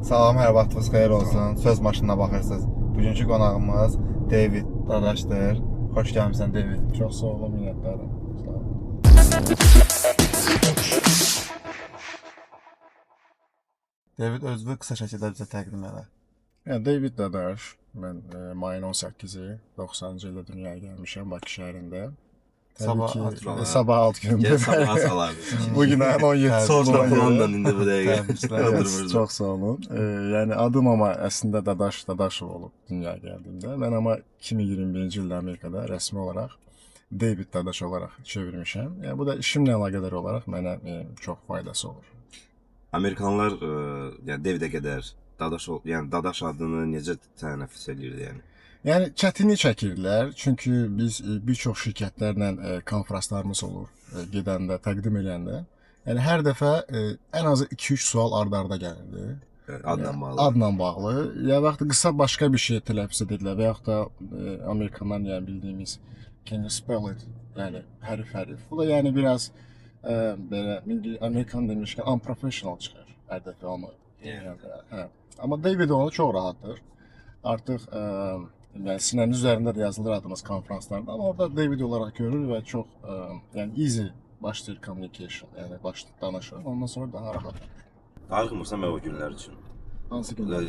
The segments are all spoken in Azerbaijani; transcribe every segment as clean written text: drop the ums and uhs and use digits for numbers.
Salam, hər vaxtınız xeyir olsun. Söz maşınına baxırsınız. Bugünkü qonağımız David Dadaşdır. Xoş gəlmisən David. Çox sağ olun, minnətdarım. Sağ olun. David özünü qısa şəkildə bizə təqdim edə. Yəni, David Dadaş, mən mayın 18-i 90-cı ildə dünyaya gəlmişəm Bakı şəhərində. Sabah Təbii ad ki, günü. sabah alt gündür. Gel sabah salardı. Bugün ayın 17-si. Sonra plandan indi bu dəqiqə. Təbriklər. Çox sağ olun. Yəni adım ama əslində Dadaşov olub dünyaya gəldiyimdə. Mən ama 2021-ci ildə Amerikada rəsmi olaraq David Dadaş olaraq çevirmişəm. Yəni bu da işimlə əlaqədar olaraq mənə çox faydası olur. Amerikanlar yəni Davidə qədər Dadaş adını necə tələffüz edirdi yəni? Yəni çətinlik çəkirdilər, çünki biz bir çox şirkətlərlə konfranslarımız olur, gedəndə, təqdim eləyəndə. Yəni hər dəfə ən azı 2-3 sual ard-arda gəlirdi. Adla bağlı. Adla bağlı. Ya vaxt qısa başqa bir şey tələffüz edirlər və yaxud da Amerikandan yəni bildiyimiz can you spell it? Yəni hərf. Bu da yəni biraz belə Amerikan demişkən unprofessional çıxır hər dəfə onu. Hə. Amma David onu çox rahatdır. Artıq yəni sinəmiz üzərində də yazılır adımız konfranslarda, amma orada David olaraq görür və çox yəni easy başlayır communication, yəni başlayır danışır, ondan sonra daha rahat. Darıxmırsan mən o günlər üçün. Hansı günlər?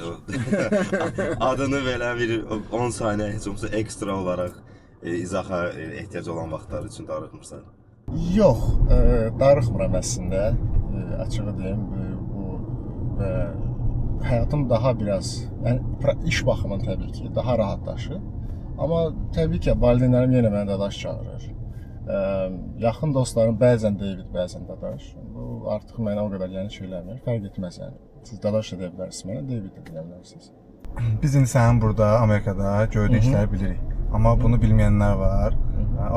Adını belə bir 10 saniyə heç olmasa ekstra olaraq izaha ehtiyac olan vaxtlar üçün darıxmırsan. Yox, darıxmıram əslində, açığı deyim, və həyatım daha biraz, yəni iş baxımından təbii ki, daha rahatlaşır. Amma təbii ki, valideynlərim yenə mənə Dadaş çağırır. Yaxın dostlarım bəzən David, bəzən Dadaş. Bu artıq mənə o qədər yəni şeyləmir, fərq etməz yəni. Siz Dadaş da deyə bilərsiniz mənə, David də deyə bilərsiniz. Biz indi sənin burada Amerikada gördüyün işləri bilirik. Amma bunu bilməyənlər var.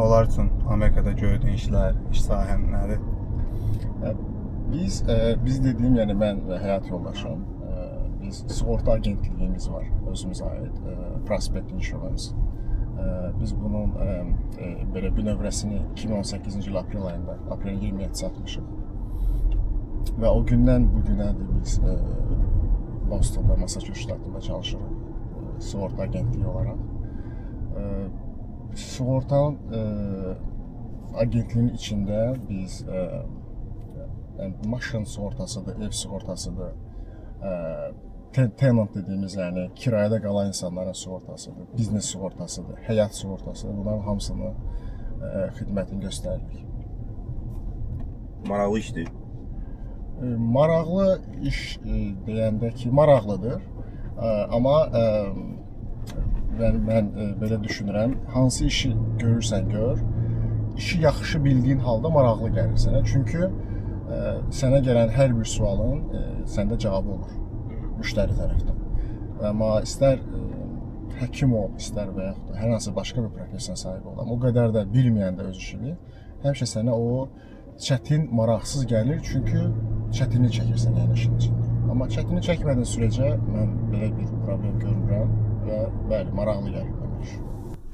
Onlar üçün Amerikada gördüyün işlər, iş sahən nədir? Biz dediyim, yəni mən və həyat yoldaşım, biz sığorta agentliyimiz var, özümüzə aid, Prospect Insurance. Biz bunun belə bir növrəsini 2018-ci il aprel ayında, aprelin 27-si atmışıq. Və o gündən bu günədir biz Boston'da, Massachusetts ştatında çalışırıq, sığorta agentliyi olaraq. Sığortanın agentliyinin içində biz maşın sığortasıdır, ev sığortasıdır, tenant dediyimiz, yəni kirayədə qalan insanların sığortasıdır, biznes sığortasıdır, həyat sığortasıdır. Bunların hamısını xidmətini göstəririk. Maraqlı işdir. Maraqlı iş deyəndə ki, maraqlıdır. Amma mən belə düşünürəm, hansı işi görürsən gör, işi yaxşı bildiyin halda maraqlı gəlir sənə. Çünki sənə gələn hər bir sualın səndə cavabı olur müştəri tərəfdən. Amma istər həkim ol, istər və yaxud da hər hansı başqa bir professiya sahibi ol, o qədər də bilməyəndə öz işini, həmişə sənə o çətin, maraqsız gəlir, çünki çətinlik çəkirsən yəni işin içində. Amma çətinlik çəkmədən sürəcə mən belə bir problem görmürəm və bəli, maraqlı gəlir mənə iş.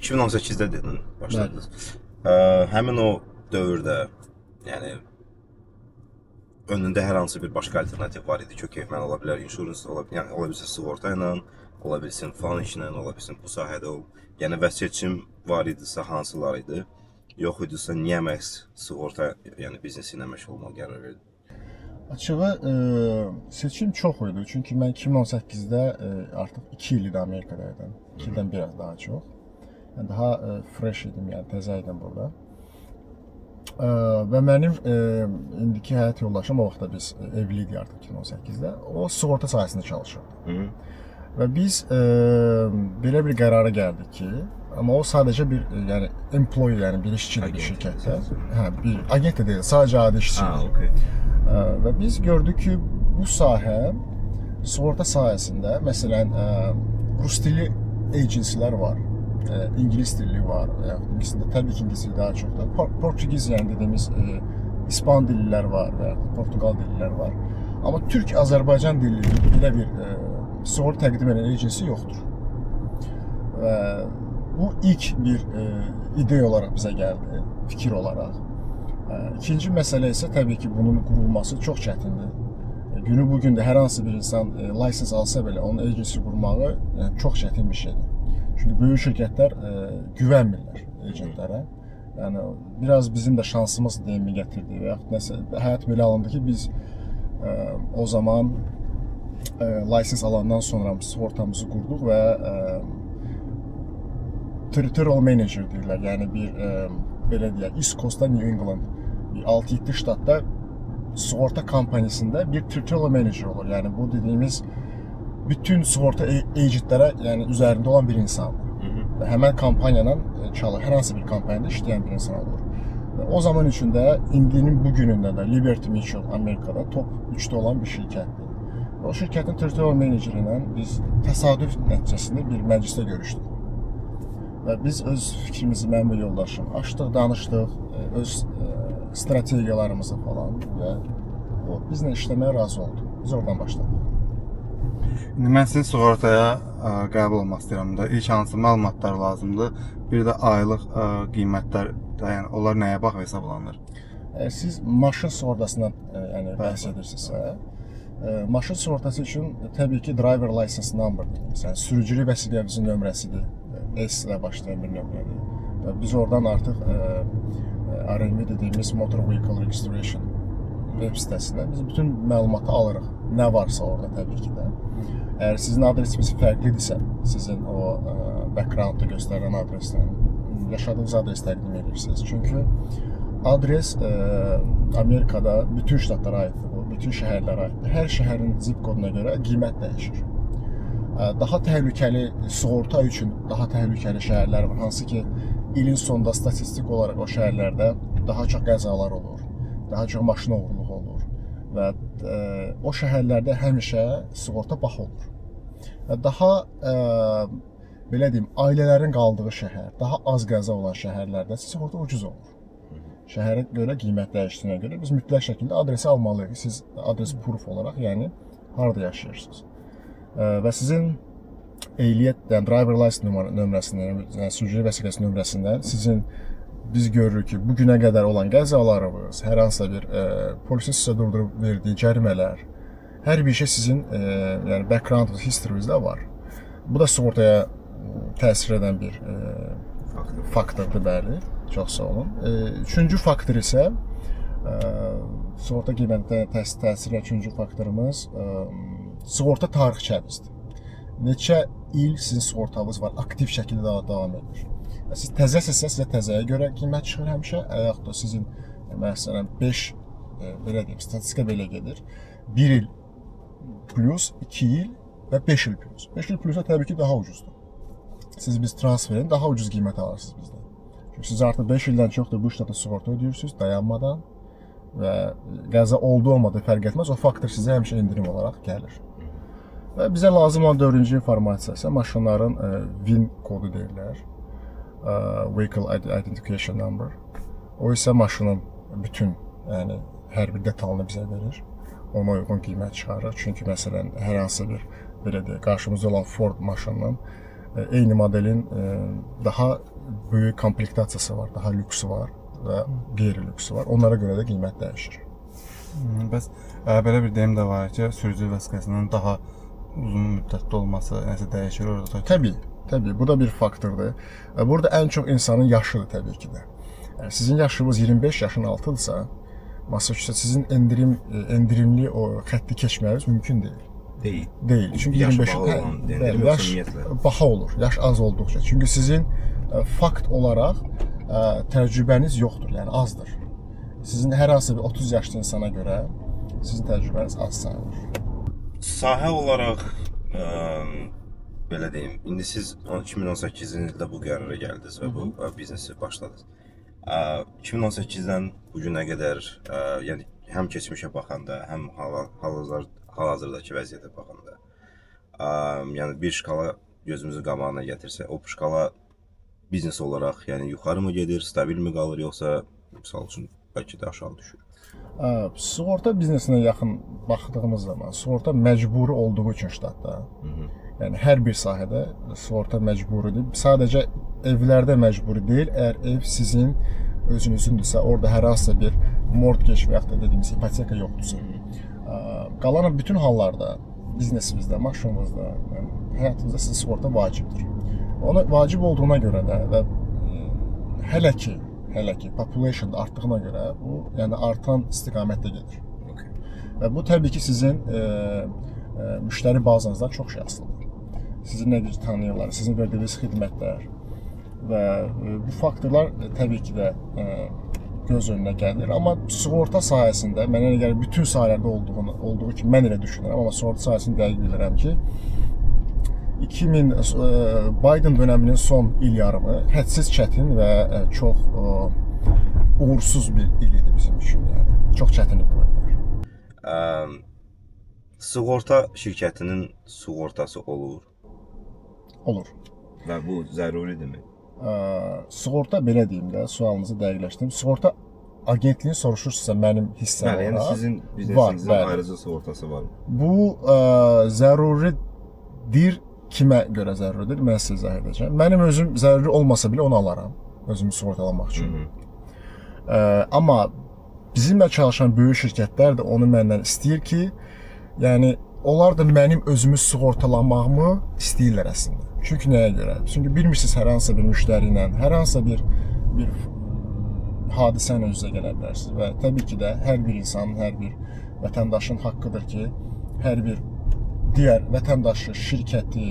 2018-də dedin, başladınız. Həmin o dövrdə, yəni önündə hər hansı bir başqa alternativ var idi ki, mən ola bilər insurans, yəni ola bilsin sığorta ilə, ola bilsin falan işlə, ola bilsin bu sahədə ol. Yəni və seçim var idisə hansılar idi? Yox idisə niyə məhz sığorta, yəni biznesi ilə məşğul olmağa qərar verdin? Açığı seçim çox idi, çünki mən 2018-də artıq 2 il idi Amerikadaydım, 2-dən biraz daha çox. Yəni daha fresh idim, yəni təzə idim burada. Və mənim indiki həyat yoldaşım, o vaxtda biz evliydik artıq 2018-də, o sığorta sahəsində çalışırdı. Və biz belə bir qərara gəldik ki, amma o sadəcə bir yəni employee, yəni bir işçidir bir şirkətdə. Hə, bir agent də deyil, sadəcə adi işçidir. Və biz gördük ki, bu sahə sığorta sahəsində, məsələn, rus dilli agencilər var, İngilis dilli var, ingilisində təbii ki, ingilis dili daha çoxdur. Portugiz, yəni dediyimiz İspan dillilər var və yaxud da Portugal dillilər var. Amma Türk-Azərbaycan dilli belə bir sığorta təqdim edən agency yoxdur. Və bu ilk bir ideya olaraq bizə gəldi, fikir olaraq. İkinci məsələ isə təbii ki, bunun qurulması çox çətindir. günü bu gün də hər hansı bir insan lisens alsa belə onun agency qurmağı yəni çox çətin bir şeydir. Çünki böyük şirkətlər güvənmirlər agentlərə. Yəni biraz bizim də şansımız deyimi gətirdi və yaxud nəsə həyat belə alındı ki, biz o zaman lisens alandan sonra sığortamızı qurduq və territorial manager deyirlər. Yəni bir belə deyək, East Coast-da New England 6-7 ştatda sığorta kompaniyasında bir territorial manager olur. Yəni bu dediyimiz bütün sığorta agentlərə yəni üzərində olan bir insandır. Və həmin kompaniyanın hər hansı bir kompaniyada işləyən bir insan olur. Və o zaman üçün də indinin bu günündə də Liberty Mutual Amerikada top 3-də olan bir şirkətdir. O şirkətin territorial meneceri ilə biz təsadüf nəticəsində bir məclisdə görüşdük. Və biz öz fikrimizi mənim və yoldaşım açdıq, danışdıq, öz strategiyalarımızı falan və o bizlə işləməyə razı oldu. Biz oradan başladıq. İndi mən sizin sığortaya qəbul olmaq istəyirəm də. İlk hansı məlumatlar lazımdır? Bir də aylıq qiymətlər, yəni onlar nəyə baxıb hesablanır? Siz maşın sığortasından yəni bəhs edirsinizsə, maşın sığortası üçün təbii ki driver license number dediyimiz, yəni sürücülük vəsiqəmizin nömrəsidir. S ilə başlayan bir nömrədir. Və biz oradan artıq RMV dediyimiz Motor Vehicle Registration web sitəsindən biz bütün məlumatı alırıq. Nə varsa orada təbii ki də. Əgər sizin adresiniz fərqlidirsə, sizin o background-da göstərən adresdən yaşadığınız adres təqdim edirsiniz. Çünki adres Amerikada bütün ştatlara aiddir bu, bütün şəhərlərə aiddir. Hər şəhərin zip koduna görə qiymət dəyişir. Daha təhlükəli sığorta üçün daha təhlükəli şəhərlər var, hansı ki ilin sonunda statistik olaraq o şəhərlərdə daha çox qəzalar olur, daha çox maşın oğurluğu olur və o şəhərlərdə həmişə sığorta baha olur. Daha belə deyim, ailələrin qaldığı şəhər, daha az qəza olan şəhərlərdə sığorta ucuz olur. Şəhərə görə qiymət dəyişdiyinə görə biz mütləq şəkildə adresi almalıyıq. Siz adres proof olaraq, yəni harda yaşayırsınız. Və sizin ehliyət, yəni driver license nömrəsindən, yəni sürücülük vəsiqəsi nömrəsindən sizin biz görürük ki, bu günə qədər olan qəzalarınız, hər hansısa bir polisin sizə durdurub verdiyi cərimələr, hər bir şey sizin yəni background history'inizdə var. Bu da sığortaya təsir edən bir faktordur, bəli. Çox sağ olun. Üçüncü faktor isə sığorta qiymətinə təsir edən üçüncü faktorumuz sığorta tarixçənizdir. Neçə il sizin sığortanız var, aktiv şəkildə davam edir. Siz təzəsinizsə sizə təzəyə görə qiymət çıxır həmişə, yaxud da sizin məsələn 5 belə deyim, statistika belə gedir. 1 il plus, 2 il və 5 il plus. 5 il plusa təbii ki daha ucuzdur. Siz biz transferin daha ucuz qiymət alırsınız bizdən. Çünki siz artıq 5 ildən çoxdur bu ştata sığorta ödəyirsiniz dayanmadan və qəza oldu olmadı fərq etməz. O faktor sizə həmişə endirim olaraq gəlir. Və bizə lazım olan dördüncü informasiya isə maşınların VIN kodu deyirlər. Vehicle Identification Number. O isə maşının bütün, yəni hər bir detalını bizə verir. Ona uyğun qiymət çıxarır. Çünki məsələn hər hansı bir belə deyək, qarşımızda olan Ford maşınının eyni modelin daha böyük komplektasiyası var, daha lüksü var və qeyri-lüksü var. Onlara görə də qiymət dəyişir. Bəs belə bir deyim də var ki, sürücülük vəsiqəsinin daha uzun müddətli olması nəsə dəyişir orada? Təbii, bu da bir faktordur. Burada ən çox insanın yaşıdır təbii ki də. Sizin yaşınız 25 yaşın altıdırsa, məsələn sizin endirimli o xətti keçməyiniz mümkün deyil. Deyil. Çünki 25 yaş baha olur, yaş az olduqca. Çünki sizin fakt olaraq təcrübəniz yoxdur, yəni azdır. Sizin hər hansı bir 30 yaşlı insana görə sizin təcrübəniz az sayılır. Sahə olaraq belə deyim, indi siz 2018-ci ildə bu qərara gəldiniz və bu biznesi başladınız. 2018-dən bu günə qədər, yəni həm keçmişə baxanda, həm hal-hazırdakı vəziyyətə baxanda, yəni bir şkala gözümüzün qabağına gətirsə, o şkala biznes olaraq, yəni yuxarı mı gedir, stabil mi qalır, yoxsa misal üçün bəlkə də aşağı düşür? Sığorta biznesinə yaxın baxdığımız zaman, sığorta məcburi olduğu üçün ştatda, yəni hər bir sahədə sığorta məcburidir. Sadəcə evlərdə məcburi deyil, əgər ev sizin özünüzündürsə, orada hər hansısa bir mortgage və yaxud da dediyimiz ipoteka yoxdursa. qalan bütün hallarda biznesimizdə, maşınımızda, yəni həyatımızda sizin sığorta vacibdir. Ona vacib olduğuna görə də və hələ ki population artdığına görə bu yəni artan istiqamətdə gedir. Okay. Və bu təbii ki sizin müştəri bazanızdan çox şey asılıdır. Sizi nə qədər tanıyırlar, sizin verdiyiniz xidmətlər və bu faktorlar təbii ki də göz önünə gəlir. Amma sığorta sahəsində mənə elə gəlir bütün sahələrdə olduğu kimi mən elə düşünürəm, amma sığorta sahəsində dəqiq bilirəm ki 2000 Biden dönəminin son il yarımı hədsiz çətin və çox uğursuz bir il idi bizim üçün, yəni. Çox çətinlik var. Sığorta şirkətinin sığortası olur Olur. və bu zəruridirmi? Sığorta belə deyim də, sualınızı dəqiqləşdirim. Sığorta agentliyini soruşursa mənim hissəm Bəli, yəni olaraq sizin biznesinizin ayrıca sığortası var. Bu zəruridir. Kimə görə zəruridir? Mən sizə izah edəcəm. Mənim özüm zəruri olmasa belə onu alaram, özümü sığortalamaq üçün. Amma bizimlə çalışan böyük şirkətlər də onu məndən istəyir ki, yəni onlar da mənim özümü sığortalamağımı istəyirlər əslində. Çünki nəyə görə? Çünki bilmirsiniz hər hansı bir müştəri ilə, hər hansı bir hadisə ilə üzə gələ bilərsiniz və təbii ki də hər bir insanın, hər bir vətəndaşın haqqıdır ki, hər bir digər vətəndaşı, şirkəti,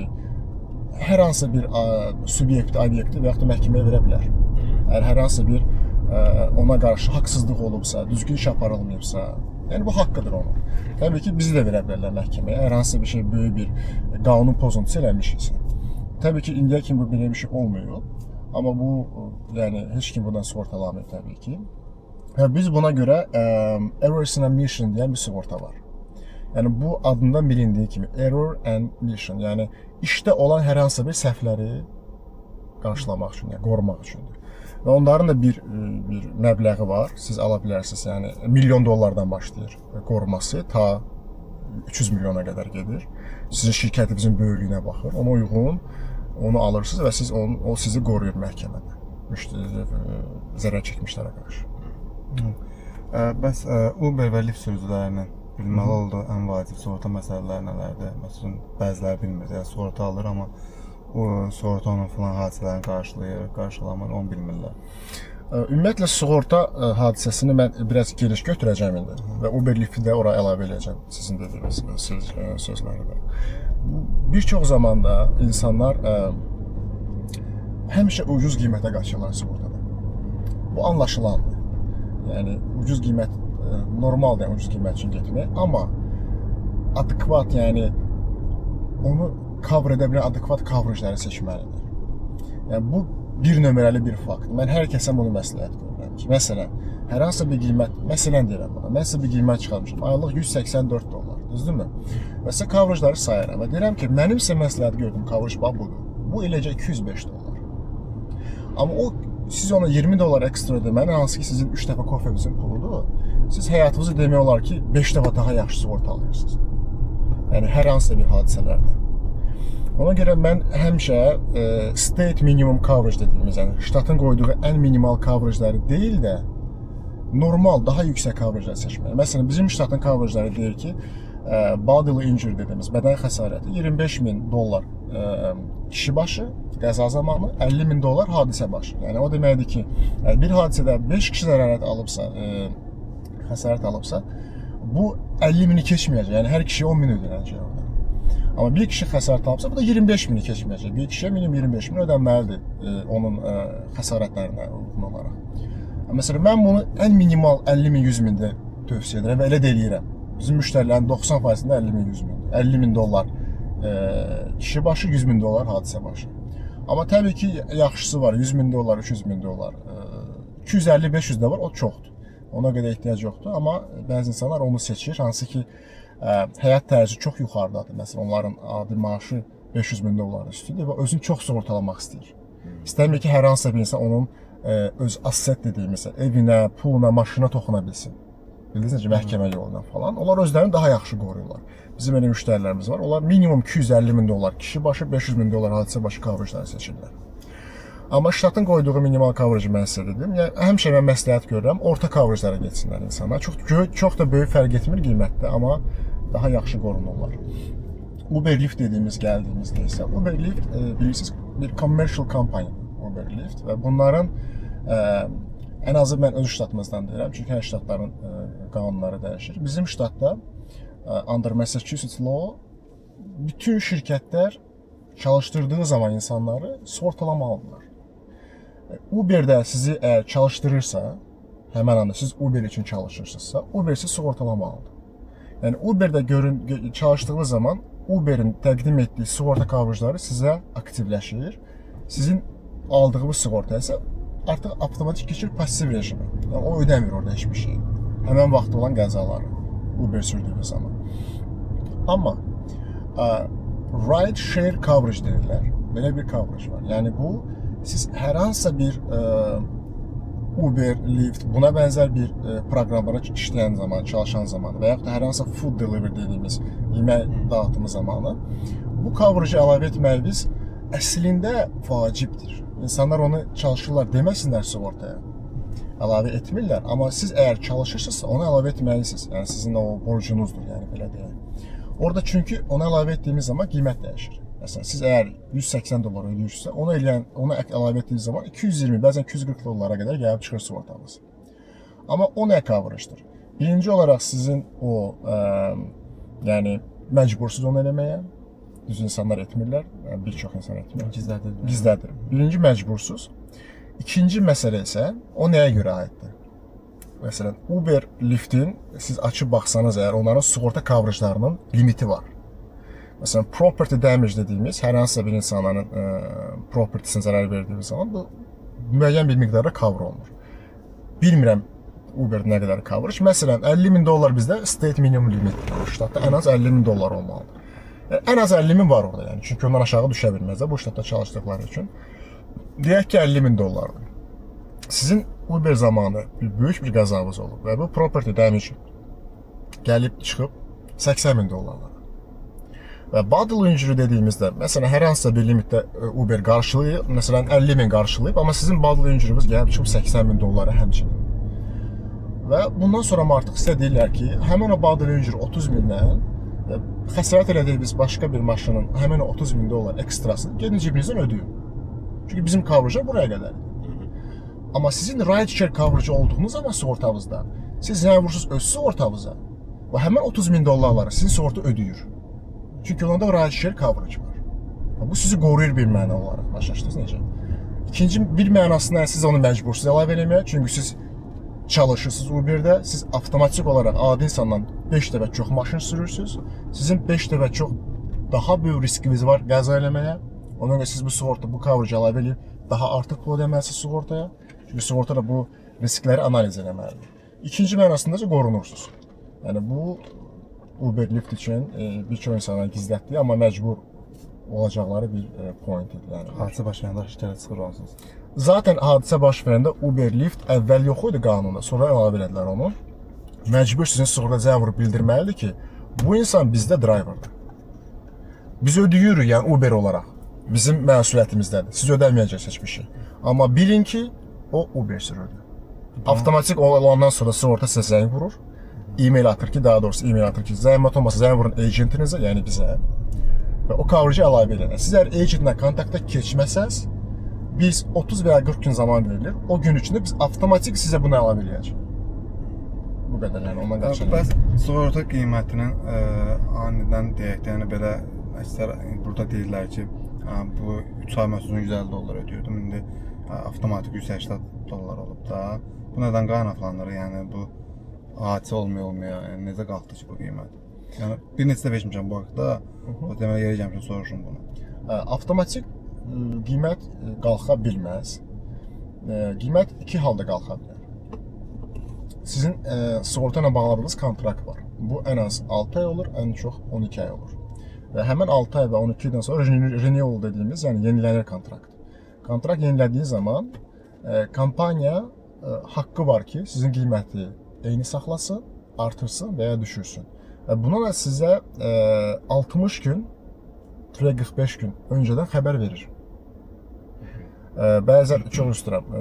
hər hansı bir subyekti, obyekti və yaxud da məhkəməyə verə bilər. Əgər hər hansı bir ona qarşı haqsızlıq olubsa, düzgün iş aparılmayıbsa, yəni bu haqqıdır onun. Təbii ki, bizi də verə bilərlər məhkəməyə, hər hansı bir şey böyük bir qanun pozuntusu eləmişiksə. Təbii ki, indiyə kimi bu belə bir şey olmuyor. Amma bu, yəni heç kim bundan sığortalamır təbii ki. Biz buna görə Errors and Mission deyən bir sığorta var. Yəni bu adından bilindiyi kimi error and mission, yəni işdə olan hər hansı bir səhvləri qarşılamaq üçün, yəni qorumaq üçündür. Və onların da bir məbləği var. Siz ala bilərsiniz. Yəni $1 milyon başlayır qoruması, ta 300 milyona qədər gedir. Sizin şirkətinizin böyüklüyünə baxır. Ona uyğun onu alırsınız və siz o sizi qoruyur məhkəmədə. Zərər çəkmişlərə qarşı. Bəs Uber və Lyft sürücülərinin bilməli olduğu ən vacib sığorta məsələləri nələrdir? Məsələn, bəziləri bilmir, yəni sığorta alır, amma o sığorta onun filan hadisələrini qarşılamır, onu bilmirlər. Ümumiyyətlə sığorta hadisəsini mən biraz geniş götürəcəm indi və Uber Lyft'i də ora əlavə edəcəm sizin dediyiniz sözlərdə. Bir çox zamanda insanlar həmişə ucuz qiymətə qaçırlar sığortada. Bu anlaşılandır. Yəni ucuz qiymət normaldır, yəni ucuz qiymət üçün getmək, amma adekvat, yəni onu cover edə bilən adekvat coverage-ləri seçməlidir. Yəni bu bir nömrəli bir fakt. Mən hər kəsə bunu məsləhət görürəm ki, məsələn, hər hansı bir qiymət, məsələn deyirəm buna, mən sizə bir qiymət çıxarmışam, aylıq $184, düzdürmü? Və sizə coverage-ları sayıram və deyirəm ki, mənim sizə məsləhət gördüyüm coverage budur. Bu eləcə $205. Amma o siz ona $20 ekstra ödəmənin, hansı ki sizin 3 dəfə kofenizin puludur, siz həyatınızı demək olar ki 5 dəfə daha yaxşı sığorta alırsınız. Yəni hər hansı bir hadisələrdə. Ona görə mən həmişə state minimum coverage dediyimiz, yəni ştatın qoyduğu ən minimal coverage'ləri deyil də normal, daha yüksək coverage'lər seçməli. Məsələn, bizim ştatın coverage'ləri deyir ki, bodily injury dediyimiz bədən xəsarəti $25.000 kişi başı qəza zamanı, $50.000 hadisə başı. Yəni o deməkdir ki, bir hadisədə 5 kişi xəsarət alıbsa, bu 50.000-i keçməyəcək. Yəni hər kişiyə 10.000 ödənəcək orada. Amma bir kişi xəsarət alıbsa, bu da 25.000-i keçməyəcək. Bir kişiyə minimum 25.000 ödənməlidir onun xəsarətlərinə uyğun olaraq. Məsələn, mən bunu ən minimal 50.000, 100.000-də tövsiyə edirəm və elə də eləyirəm. Bizim müştərilərin 90%-də 50.000, 100.000. $50.000 kişi başı, $100.000 hadisə başı. Amma təbii ki, yaxşısı var, $100.000, $300.000, 250-500 də var, o çoxdur. Ona qədər ehtiyac yoxdur, amma bəzi insanlar onu seçir, hansı ki, həyat tərzi çox yuxarıdadır. Məsələn, onların adi maaşı $500.000 üstüdür və özünü çox sığortalamaq istəyir. İstəmir ki, hər hansı bir insan onun öz asset dediyimiz, evinə, puluna, maşına toxuna bilsin. Bildiniz necə, məhkəmə yolundan falan. Onlar özlərini daha yaxşı qoruyurlar. Bizim elə müştərilərimiz var. Onlar minimum $250.000, kişi başı $500.000 hadisə başı coverage-ları seçirlər. Amma ştatın qoyduğu minimal coverage mən sizə dedim. Yəni, həmişə mən məsləhət görürəm, orta coverage-lara getsinlər insanlar. Çox da böyük fərq etmir qiymətdə, amma daha yaxşı qorunurlar. Uberlift dediyimiz gəldiyimizdə isə Uberlift bilirsiniz bir commercial company Uberlift və bunların ən azı mən öz ştatımızdan deyirəm, çünki hər ştatların qanunları dəyişir. Bizim ştatda under Massachusetts law bütün şirkətlər çalışdırdığı zaman insanları sığortalamalıdırlar. Uber'də sizi əgər çalışdırırsa, həmin anda siz Uber üçün çalışırsınızsa, Uber sizi sığortalamalıdır. Yəni Uber'də çalışdığınız zaman Uber'in təqdim etdiyi sığorta coverajları sizə aktivləşir. Sizin aldığınız sığorta isə artıq avtomatik keçir passiv rejimə. Yəni o ödəmir orada heç bir şey. Həmin vaxtda olan qəzaları Uber sürdüyünüz zaman. Amma ride share coverage deyirlər. Belə bir coverage var. Yəni bu siz hər hansısa bir Uber, Lyft, buna bənzər bir proqramlara işləyən zaman, çalışan zaman və yaxud da hər hansısa food delivery dediyimiz yemək dağıtımı zamanı bu coverage əlavə etməyiniz əslində vacibdir. İnsanlar onu çalışırlar deməsinlər sığortaya. Əlavə etmirlər, amma siz əgər çalışırsınızsa onu əlavə etməlisiniz. Yəni sizin o borcunuzdur, yəni belə deyək. Orada çünki onu əlavə etdiyimiz zaman qiymət dəyişir. Məsələn, siz əgər 180 dollar ödəyirsinizsə, onu əlavə etdiyiniz zaman 220, bəzən 240 dollara qədər gəlib çıxır sığortanız. Amma o nə coverage-dır? Birinci olaraq sizin o, yəni məcbursuz onu eləməyə, düz insanlar etmirlər, yəni bir çox insan etmir. Gizlədir. Birinci məcbursuz. İkinci məsələ isə o nəyə görə aiddir? Məsələn, Uber, Lyft'in siz açıb baxsanız əgər onların sığorta coverajlarının limiti var. Məsələn, property damage dediyimiz hər hansısa bir insanların propertysinə zərər verdiyi zaman bu müəyyən bir miqdarda cover olunur. Bilmirəm Uber-də nə qədər coverage. Məsələn, 50.000 dollar bizdə state minimum limitdir. Ştatda ən az 50.000 dollar olmalıdır. Ən az 50.000 var orada yəni. Çünki ondan aşağı düşə bilməzlər bu ştatda çalışdıqları üçün. Deyək ki 50.000 dollardır. Sizin Uber zamanı böyük bir qəzanız olub və bu property damage gəlib çıxıb 80.000 dollarlar. Və bodily injury dediyimizdə, məsələn, hər hansısa bir limitdə Uber qarşılayır, məsələn, 50.000 qarşılayıb, amma sizin bodily injury'niz gəlib çıxıb 80.000 dollara həmçinin. Və bundan sonra artıq sizə deyirlər ki, həmin o bodily injury 30.000-dən xəsarət elədiyiniz başqa bir maşının həmin o 30.000 dollar ekstrasını gedin cibinizdən ödəyin. Çünki bizim coverage buraya qədərdir. Amma sizin ride share coverage olduğunuz zaman sığortanızda, siz nə vurursunuz öz sığortanıza və həmin 30.000 dollarları sizin sığorta ödəyir. Çünki onda ride share coverage var. Bu sizi qoruyur bir məna olaraq. Başlaşdınız necə? İkinci bir mənasında siz onu məcbursunuz əlavə eləməyə. Çünki siz çalışırsınız Uber'də, siz avtomatik olaraq adi insandan 5 dəfə çox maşın sürürsünüz. Sizin 5 dəfə çox daha böyük riskiniz var qəza eləməyə. Ona görə siz bu sığorta, bu coverage əlavə edib daha artıq pul ödəməlisiniz sığortaya. Çünki sığorta da bu riskləri analiz eləməlidir. İkinci mənasında isə qorunursunuz. Yəni bu Uber, Lyft üçün bir çox insanlar gizlətdiyi, amma məcbur olacaqları bir point idi. Yəni Hadisə baş verəndə şikayət çıxır olsunuz. Zaten hadisə baş verəndə Uber, Lyft əvvəl yox idi qanunda, sonra əlavə elədilər onu. Məcbur sizin sığorta cəvab vurub bildirməlidir ki, bu insan bizdə driverdır. Biz ödəyirik, yəni Uber olaraq. Bizim məsuliyyətimizdədir. Siz ödəməyəcəksiniz heç bir şey. Amma bilin ki, o Uber sürürdü. Avtomatik olandan sonra sığorta sizə zəng vurur. E-mail atır ki, daha doğrusu e-mail atır ki, zəhmət olmasa zəng vurun agentinizə, yəni bizə. Və o coverage əlavə edin. Siz əgər agentlə kontakta keçməsəz, biz 30 və ya 40 gün zaman verilir. O gün içində biz avtomatik sizə bunu əlavə edəcəyik. Bu qədər, yəni ondan qaçın. Bəs sığorta qiymətinin anidən deyək də, yəni belə əksər burada deyirlər ki, bu 3 ay məsələn 150 dollar ödəyirdim, indi avtomatik 180 dollar olub da. Bu nədən qaynaqlanır? Yəni bu hadisə olmaya, yəni necə qalxdı ki bu qiymət? Yəni bir neçə dəfə eşitmişəm bu haqqda. O deməli yeri gəlmişəm soruşum bunu. Avtomatik qiymət qalxa bilməz. Qiymət iki halda qalxa bilər. Sizin sığorta ilə bağladığınız kontrakt var. Bu ən az 6 ay olur, ən çox 12 ay olur. Və həmin 6 ay və 12 aydan sonra renewal dediyimiz, yəni yenilənir kontrakt. Kontrakt yenilədiyi zaman kompaniya haqqı var ki, sizin qiyməti eyni saxlasın, artırsın və ya düşürsün. Buna da sizə 60 gün, 45 gün öncədən xəbər verir. Bəzən çox üstürəm,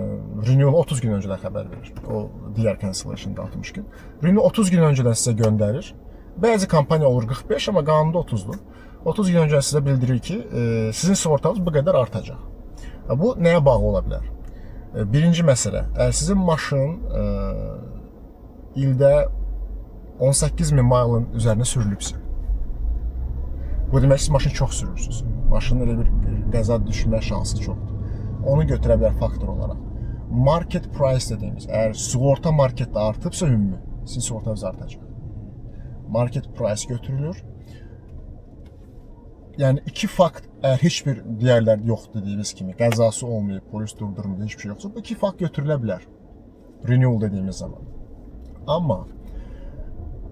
renewal 30 gün öncədən xəbər verir. O digər cancellation-da 60 gün. Renewal 30 gün öncədən sizə göndərir Bəzi kompaniya olur 45, amma qanunda 30-dur. 30 gün öncə sizə bildirir ki, sizin sığortanız bu qədər artacaq. Bu nəyə bağlı ola bilər? Birinci məsələ, əgər sizin maşın ildə 18.000 mailin üzərinə sürülübsə, bu demək siz maşını çox sürürsünüz. Maşının elə bir qəza düşmə şansı çoxdur. Onu götürə bilər faktor olaraq. Market price dediyimiz, əgər sığorta marketdə artıbsa ümumi, sizin sığortanız artacaq. Market price götürülür. Yəni iki fakt, əgər heç bir digərlər yoxdur dediyimiz kimi, qəzası olmayıb, polis durdurmayıb, heç bir şey yoxsa, bu iki fakt götürülə bilər. Renewal dediyimiz zaman. Amma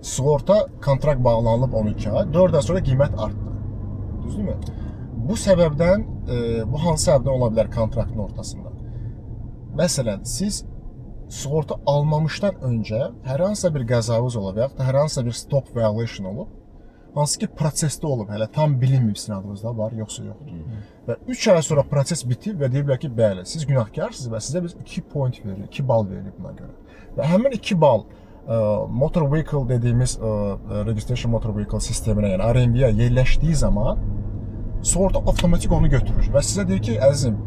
sığorta kontrakt bağlanılıb 12 ay, 4 ay sonra qiymət artdı. Düzdürmü? Bu səbəbdən, bu hansı səbəbdən ola bilər kontraktın ortasında? Məsələn, siz sığorta almamışdan öncə hər hansısa bir qəzavız olub, yaxud da hər hansısa bir stop violation olub, hansı ki prosesdə olub, hələ tam bilinməyib sizin adınızda var, yoxsa yoxdur. Və 3 ay sonra proses bitib və deyiblər ki, bəli, siz günahkarsınız və sizə biz 2 point veririk, 2 bal veririk buna görə. Və həmin 2 bal motor vehicle dediyimiz registration motor vehicle sisteminə, yəni RMV-yə yerləşdiyi zaman sığorta avtomatik onu götürür və sizə deyir ki, əzizim,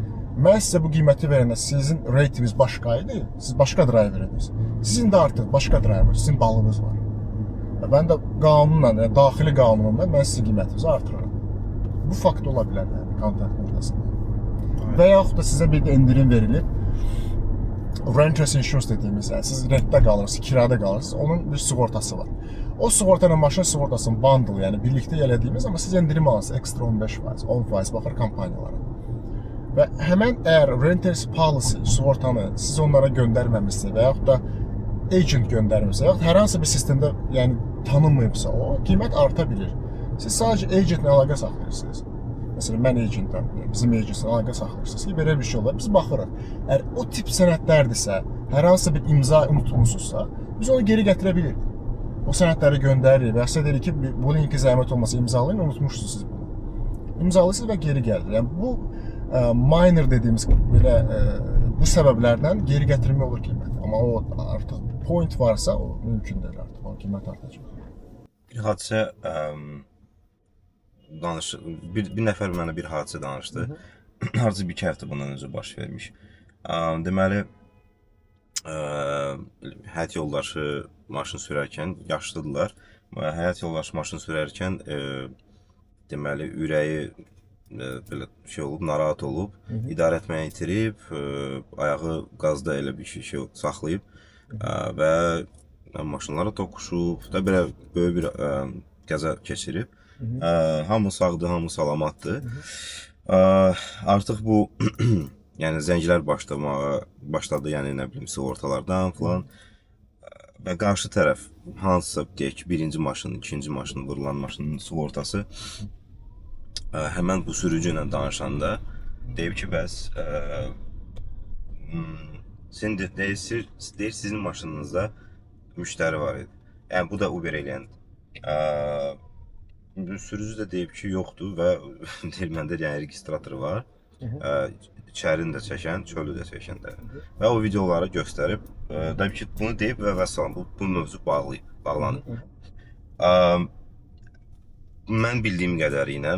mən sizə bu qiyməti verəndə sizin reytiniz başqa idi, siz başqa driver idiniz. Sizin də artıq başqa driver, sizin balınız var. Və mən də qanunla, yəni daxili qanunumla mən sizin qiymətinizi artırıram. Bu fakt ola bilər, yəni kontraktın ortasında. Və yaxud da sizə bir də endirim verilib, renters insurance dediyimiz, yəni siz rentdə qalırsınız, kirada qalırsınız, onun bir sığortası var. O sığorta ilə maşın sığortasının bundle, yəni birlikdə elədiyimiz, amma siz endirim alırsınız, ekstra 15%, 10% baxır kompaniyalara. Və həmən əgər renters policy sığortanı siz onlara göndərməmişsiniz və yaxud da agent göndərmirsə, yaxud hər hansı bir sistemdə yəni tanınmayıbsa, o qiymət arta bilir. Siz sadəcə agentlə əlaqə saxlayırsınız. Məsələn, mən agentəm, bizim agentlə əlaqə saxlayırsınız ki, belə bir şey olar, biz baxırıq. Əgər o tip sənədlərdirsə, hər hansı bir imza unutulmuşsunuzsa, biz onu geri gətirə bilirik. O sənədləri göndəririk və sizə deyirik ki, bu linki zəhmət olmasa imzalayın, unutmuşsunuz siz bunu. İmzalayırsınız və geri gəlir. Yəni bu minor dediyimiz belə bu səbəblərdən geri gətirmə olur qiymət. Amma o artıq point varsa, o mümkün deyil artıq. O qiymət artacaq. Bir hadisə bir nəfər mənə bir hadisə danışdı. Hardasa 2 həftə bundan öncə baş vermiş. Deməli, həyat yoldaşı maşın sürərkən yaşlıdırlar. Həyat yoldaşı maşın sürərkən deməli ürəyi belə şey olub, narahat olub, idarə etməyi itirib, ayağı qazda elə bir şey saxlayıb və maşınlara toqquşub da belə böyük bir qəza keçirib. Hamı sağdır, hamı salamatdır. Artıq bu yəni zənglər başladı, yəni nə bilim sığortalardan falan. Və qarşı tərəf hansısa deyək ki, birinci maşın, ikinci maşın, vurulan maşının sığortası həmən bu sürücü ilə danışanda deyib ki, bəs deyir sizin maşınınızda müştəri var idi. Yəni bu da Uber eləyən. Sürücü də deyib ki, yoxdur və deyir məndə yəni registratoru var. İçərini də çəkən, çölü də çəkən də. Və o videoları göstərib, deyib ki, bunu deyib və vəssalam, bu mövzu bağlanıb. Mən bildiyim qədəri ilə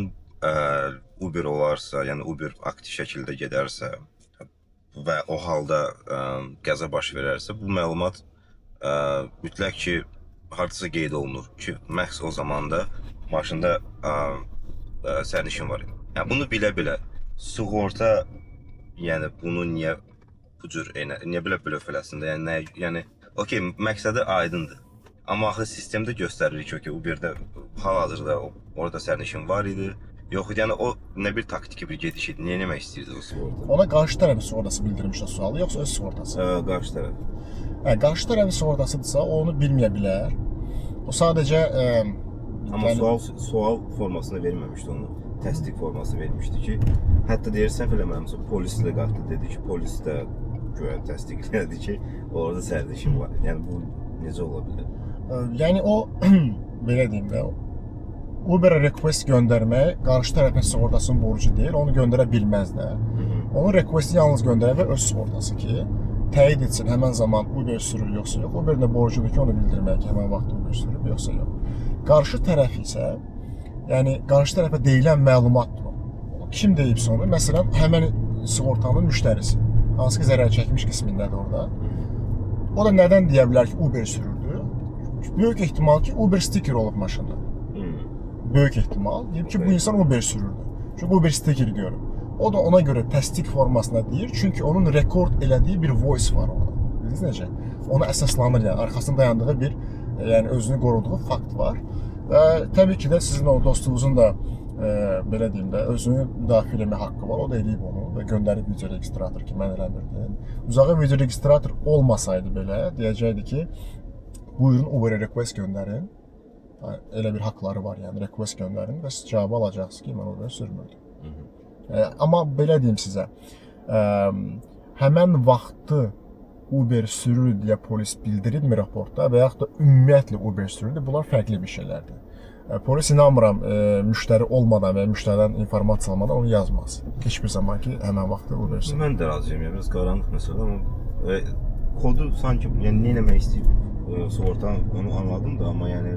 Uber olarsa, yəni Uber aktiv şəkildə gedərsə və o halda qəza baş verərsə, bu məlumat mütləq ki, hardasa qeyd olunur ki, məhz o zamanda maşında sərnişin var idi. Yəni bunu bilə-bilə sığorta, yəni bunu niyə bu cür niyə belə eləsin də, yəni okey, məqsədi aydındır. Amma axı sistemdə göstərir ki, Uberdə hal-hazırda orada sərnişin var idi. Yox, yəni o nə bir taktiki bir gediş idi. Niyə eləmək istəyirdi o sığorta? Ona qarşı tərəfin sığortası bildirmişsə sualı, yoxsa öz sığortası? Qarşı tərəf. Qarşı tərəfin sığortasıdırsa, o onu bilməyə bilər. O sadəcə amma sual formasını verməmişdi onu. Təsdiq forması vermişdi ki, hətta deyir səhv eləmirəmsə polislə qalxdı, dedi ki, polis də güya təsdiq elədi ki, orada sərnişin var. Yəni bu necə ola bilər? Yəni o belə deyim də, Uber-ə request göndərmək qarşı tərəfin sığortasının borcu deyil, onu göndərə bilməz də. Onun requesti yalnız göndərə bilər öz sığortası ki, təyid etsin həmən zaman Uber sürür yoxsa yox. Uber-də borcudur ki, onu bildirmək ki, həmən vaxt Uber sürüb yoxsa yox. Qarşı tərəf isə, yəni qarşı tərəfə deyilən məlumatdır o. Kim deyibsə onu, məsələn, həmin sığortanın müştərisi, hansı ki zərər çəkmiş qismindədir orada. O da nədən deyə bilər ki, Uber sürürdü? Böyük ehtimal ki, Uber sticker olub maşında. Böyük ehtimal. Deyib ki, bu insan Uber sürürdü. Çünki Uber stickeri görüb. O da ona görə təsdiq formasında deyir, çünki onun rekord elədiyi bir voice var orada. Bildiniz necə? Ona əsaslanır, yəni arxasında dayandığı bir, yəni özünü qoruduğu fakt var. Və təbii ki də sizin o dostunuzun da belə deyim də özünü müdafiə etmə haqqı var. O da eləyib onu və göndərib video registrator ki, mən eləmirdim. Uzağa video registrator olmasaydı belə deyəcəkdi ki, buyurun Uber request göndərin. Elə bir haqqları var, yəni request göndərin və siz cavabı alacaqsınız ki, mən Uber sürmürdüm. Amma belə deyim sizə, həmən vaxtı Uber sürür deyə polis bildirilmir raportda və yaxud da ümumiyyətlə Uber sürürdü. Bunlar fərqli bir şeylərdir. Polis inanmıram, müştəri olmadan və müştəridən informasiya almadan onu yazmaz. Heç bir zaman ki, həmən vaxtı Uber sürür. Mən də razıyam, yəni biraz qaranlıq məsələ, amma kodu sanki yəni nə etmək istəyib sığorta onu anladım da, amma yəni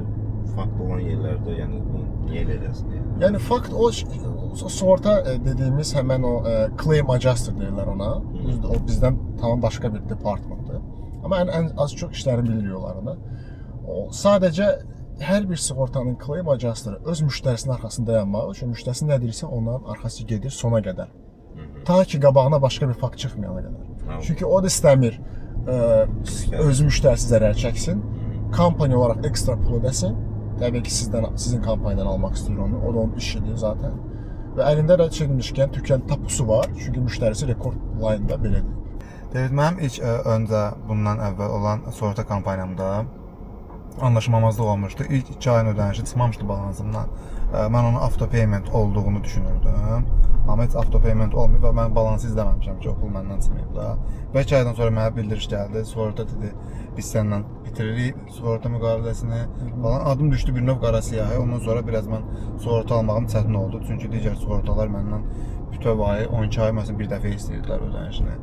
fakt olan yerlərdə yəni niyə elə edəsən yəni? Yəni fakt o sığorta dediyimiz həmən o claim adjuster deyirlər ona. O bizdən tamam başqa bir departmentdir. Amma ən az çox işlərini bilirik onlarını. O sadəcə hər bir sığortanın claim adjusterı öz müştərisinin arxasında dayanmağı üçün müştərisi nə deyirsə ondan arxası gedir sona qədər. Ta ki qabağına başqa bir fakt çıxmayana qədər. Çünki o da istəmir öz müştərisi zərər çəksin, kampaniya olaraq ekstra pul ödəsin. Təbii ki, sizin kampaniyadan almaq istəyir onu. O da onun işidir zaten. Və əlində də çəkilmişkən tükən tapusu var. Çünki müştərisi rekord line-da belədir. David, mənim ilk öncə bundan əvvəl olan sığorta kampaniyamda anlaşmamazlıq olmuşdu. İlk 2 ayın ödənişi çıxmamışdı balansımdan. Mən onun auto-payment olduğunu düşünürdüm. Amma heç auto-payment olmuyor və mən balansı izləməmişəm ki, o pul məndən çıxmayıb da. Və 2 aydan sonra mənə bildiriş gəldi. Sığorta dedi, biz səndən bitiririk sığorta müqaviləsini falan. Adım düşdü bir növ qara siyahı. Ondan sonra biraz mən sığorta almağım çətin oldu. Çünki digər sığortalar məndən bütöv ayı 12 ay məsələn bir dəfə istəyirdilər ödənişini.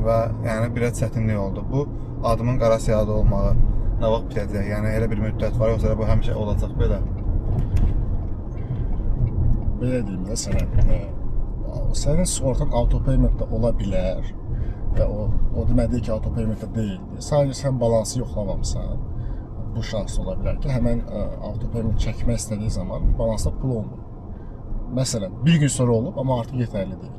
Və yəni biraz çətinlik oldu. Bu adımın qara siyahıda olmağı nə vaxt bitəcək? Yəni elə bir müddət var, yoxsa bu həmişə olacaq belə? Belə deyim də sənə, sənin sığortan auto-paymentdə ola bilər və o demədiyi ki, auto-paymentdə deyildi. Sadəcə sən balansı yoxlamamısan, bu şans ola bilər ki, həmən auto-payment çəkmək istədiyi zaman balansda pul olmur. Məsələn, bir gün sonra olub, amma artıq yetərli deyil.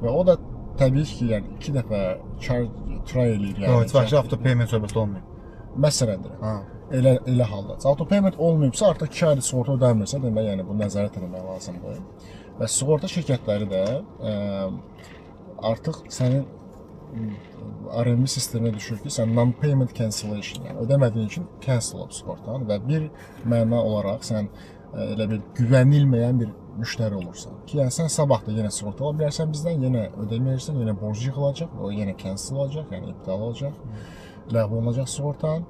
Və o da təbii ki, yəni 2 dəfə try eləyir. Yox, heç vaxt auto-payment söhbəti olmuyor. Məsələndir. Elə halda. Auto-payment olmayıbsa, artıq 2 ayda sığorta ödənmirsə, demək, yəni bu nəzarət etmək lazımdır. Və sığorta şirkətləri də artıq sənin RMI sisteminə düşür ki, sən non-payment cancellation, yəni ödəmədiyin üçün cancel olub sığortan və bir məna olaraq sən elə bir güvənilməyən bir müştəri olursan. Ki, yəni sən sabah da yenə sığorta ala bilərsən bizdən, yenə ödəməyirsən, yenə borc yığılacaq, o yenə cancel olacaq, yəni iptal olacaq, ləğv olunacaq sığortan.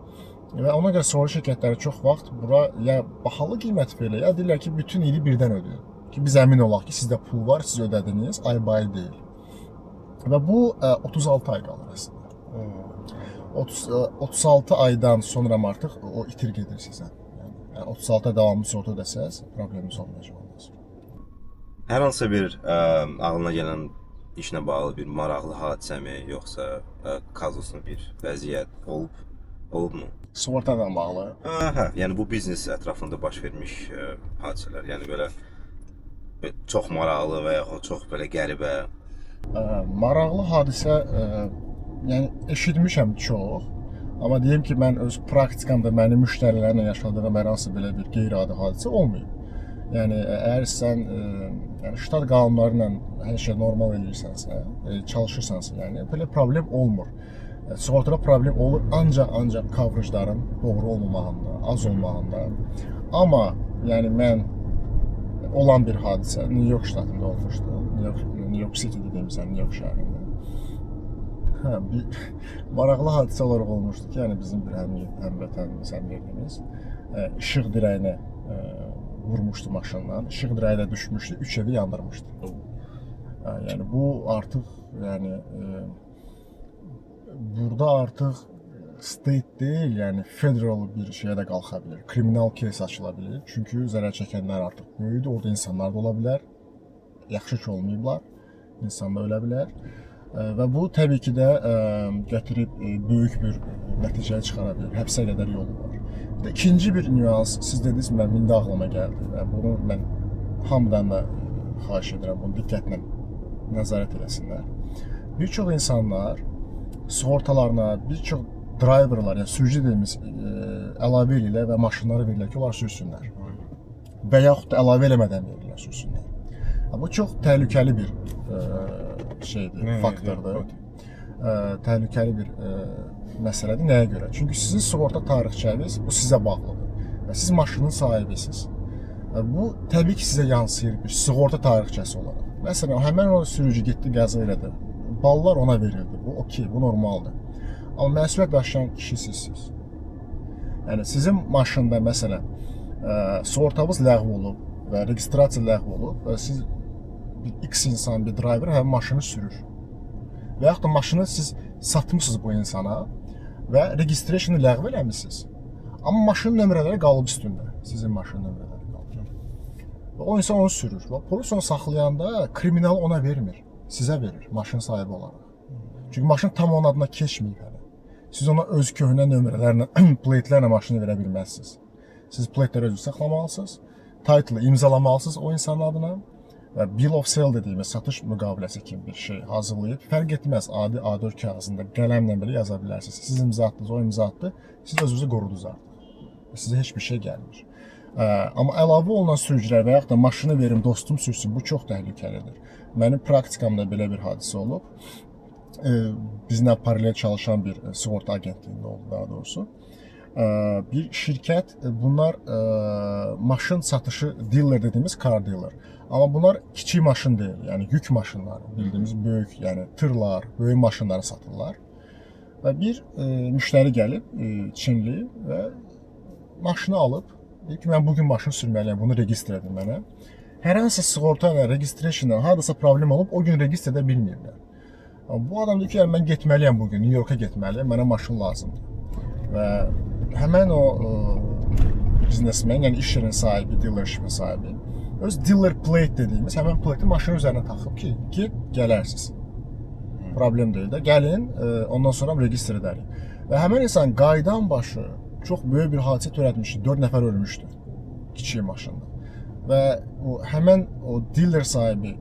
Və ona görə sığorta şirkətləri çox vaxt bura ya bahalı qiymət verir, ya deyirlər ki, bütün ili birdən ödəyin. Ki, biz əmin olaq ki, sizdə pul var, siz ödədiniz, ay-bay deyil. Və bu 36 ay qalır əslində. 36 aydan sonra artıq o itir gedir sizə. Yəni 36 ay davamlı sığorta ödəsəz, probleminiz olmayacaq ondan sonra. Hər hansı bir ağlına gələn işlə bağlı bir maraqlı hadisəmi, yoxsa kazuslu bir vəziyyət olubmu? Sığortadan bağlı. Hə, yəni bu biznes ətrafında baş vermiş hadisələr, yəni belə çox maraqlı və yaxud çox belə qəribə. Maraqlı hadisə, yəni eşitmişəm çox. Amma deyim ki, mən öz praktikamda mənim müştərilərlə yaşadığım hər hansı belə bir qeyri-adi hadisə olmayıb. Yəni əgər sən ştat qanunları ilə hər şey normal edirsənsə, çalışırsansa, yəni belə problem olmur. Sığortada problem olur ancaq coverage-ların doğru olmamağında, az olmağında. Amma yəni mən olan bir hadisə New York ştatında olmuşdu. New York City dediyimiz New York şəhərində. Hə, bir maraqlı hadisə olaraq olmuşdu ki, yəni bizim bir həmvətənimiz, həmyerlimiz işıq dirəyinə vurmuşdu maşından. İşıq dirəyi də düşmüşdü, 3 evi yandırmışdı. Yəni bu artıq yəni burada artıq state deyil, yəni federal bir şeyə də qalxa bilər. Kriminal kes açıla bilər. Çünki zərər çəkənlər artıq böyükdür, orada insanlar da ola bilər. Yaxşı ki olmayıblar. İnsan da ölə bilər. Və bu təbii ki də gətirib böyük bir nəticəyə çıxara bilər. Həbsə qədər yolu var. İkinci bir nüans, siz dediniz, mən indi ağlıma gəldi və bunu mən hamıdan da xahiş edirəm, bunu diqqətlə nəzarət eləsinlər. Bir çox insanlar sığortalarına, bir çox driverlar, yəni sürücü dediyimiz əlavə edirlər və maşınları verirlər ki, onlar sürsünlər. Və yaxud da əlavə eləmədən verirlər sürsünlər. Bu çox təhlükəli bir şeydir, faktordur. Təhlükəli bir məsələdir. Nəyə görə? Çünki sizin sığorta tarixçəniz bu sizə bağlıdır və siz maşının sahibisiniz. Bu təbii ki sizə yansıyır bir sığorta tarixçəsi olaraq. Məsələn, həmin o sürücü getdi, qəza elədi. Ballar ona verildi. Bu okey, bu normaldır. Amma məsuliyyət daşıyan kişi sizsiniz. Yəni sizin maşında məsələn sığortanız ləğv olub və registrasiya ləğv olub və siz bir X insan, bir driver həmin maşını sürür. Və yaxud da maşını siz satmısınız bu insana və registrationu ləğv eləmisiniz. Amma maşının nömrələri qalıb üstündə. Sizin maşının nömrələri qalıb. Və o insan onu sürür. Və polis onu saxlayanda kriminal ona vermir. Sizə verir, maşın sahibi olaraq. Çünki maşın tam onun adına keçməyib hələ. Siz ona öz köhnə nömrələrlə, plate-lərlə maşını verə bilməzsiniz. Siz plate-ləri özünüz saxlamalısınız, title-ı imzalamalısınız o insanın adına və bill of sale dediyimiz satış müqaviləsi kimi bir şey hazırlayıb. Fərq etməz, adi A4 kağızında qələmlə belə yaza bilərsiniz. Siz imza atdınız, o imza atdı, siz özünüzü qorudunuz artıq. Sizə heç bir şey gəlmir. Amma əlavə olunan sürücülər və yaxud da maşını verim, dostum sürsün, bu çox təhlükəlidir. Mənim praktikamda belə bir hadisə olub. Bizlə paralel çalışan bir sığorta agentliyində oldu daha doğrusu. Bir şirkət, bunlar maşın satışı dealer dediyimiz car dealer. Amma bunlar kiçik maşın deyil, yəni yük maşınları, bildiyimiz böyük, yəni tırlar, böyük maşınları satırlar. Və bir müştəri gəlib, Çinli və maşını alıb, deyir ki, mən bugün maşın sürməliyəm, bunu registr edin mənə. Hər hansı sığorta ilə, registrationla, hardasa problem olub, o gün registr edə bilmirlər. Bu adam deyir ki, mən getməliyəm bugün, New York'a getməliyəm, mənə maşın lazımdır. Və həmən o biznesmen, yəni iş yerinin sahibi, dealershipin sahibi, öz dealer plate dediyimiz həmən plate'i maşının üzərinə taxıb ki, get, gələrsiniz. Problem deyil də, gəlin, ondan sonra registr edərik. Və həmən insan qaydan başı çox böyük bir hadisə törətmişdi, 4 nəfər ölmüşdü kiçik maşında. Və həmən o dealer sahibi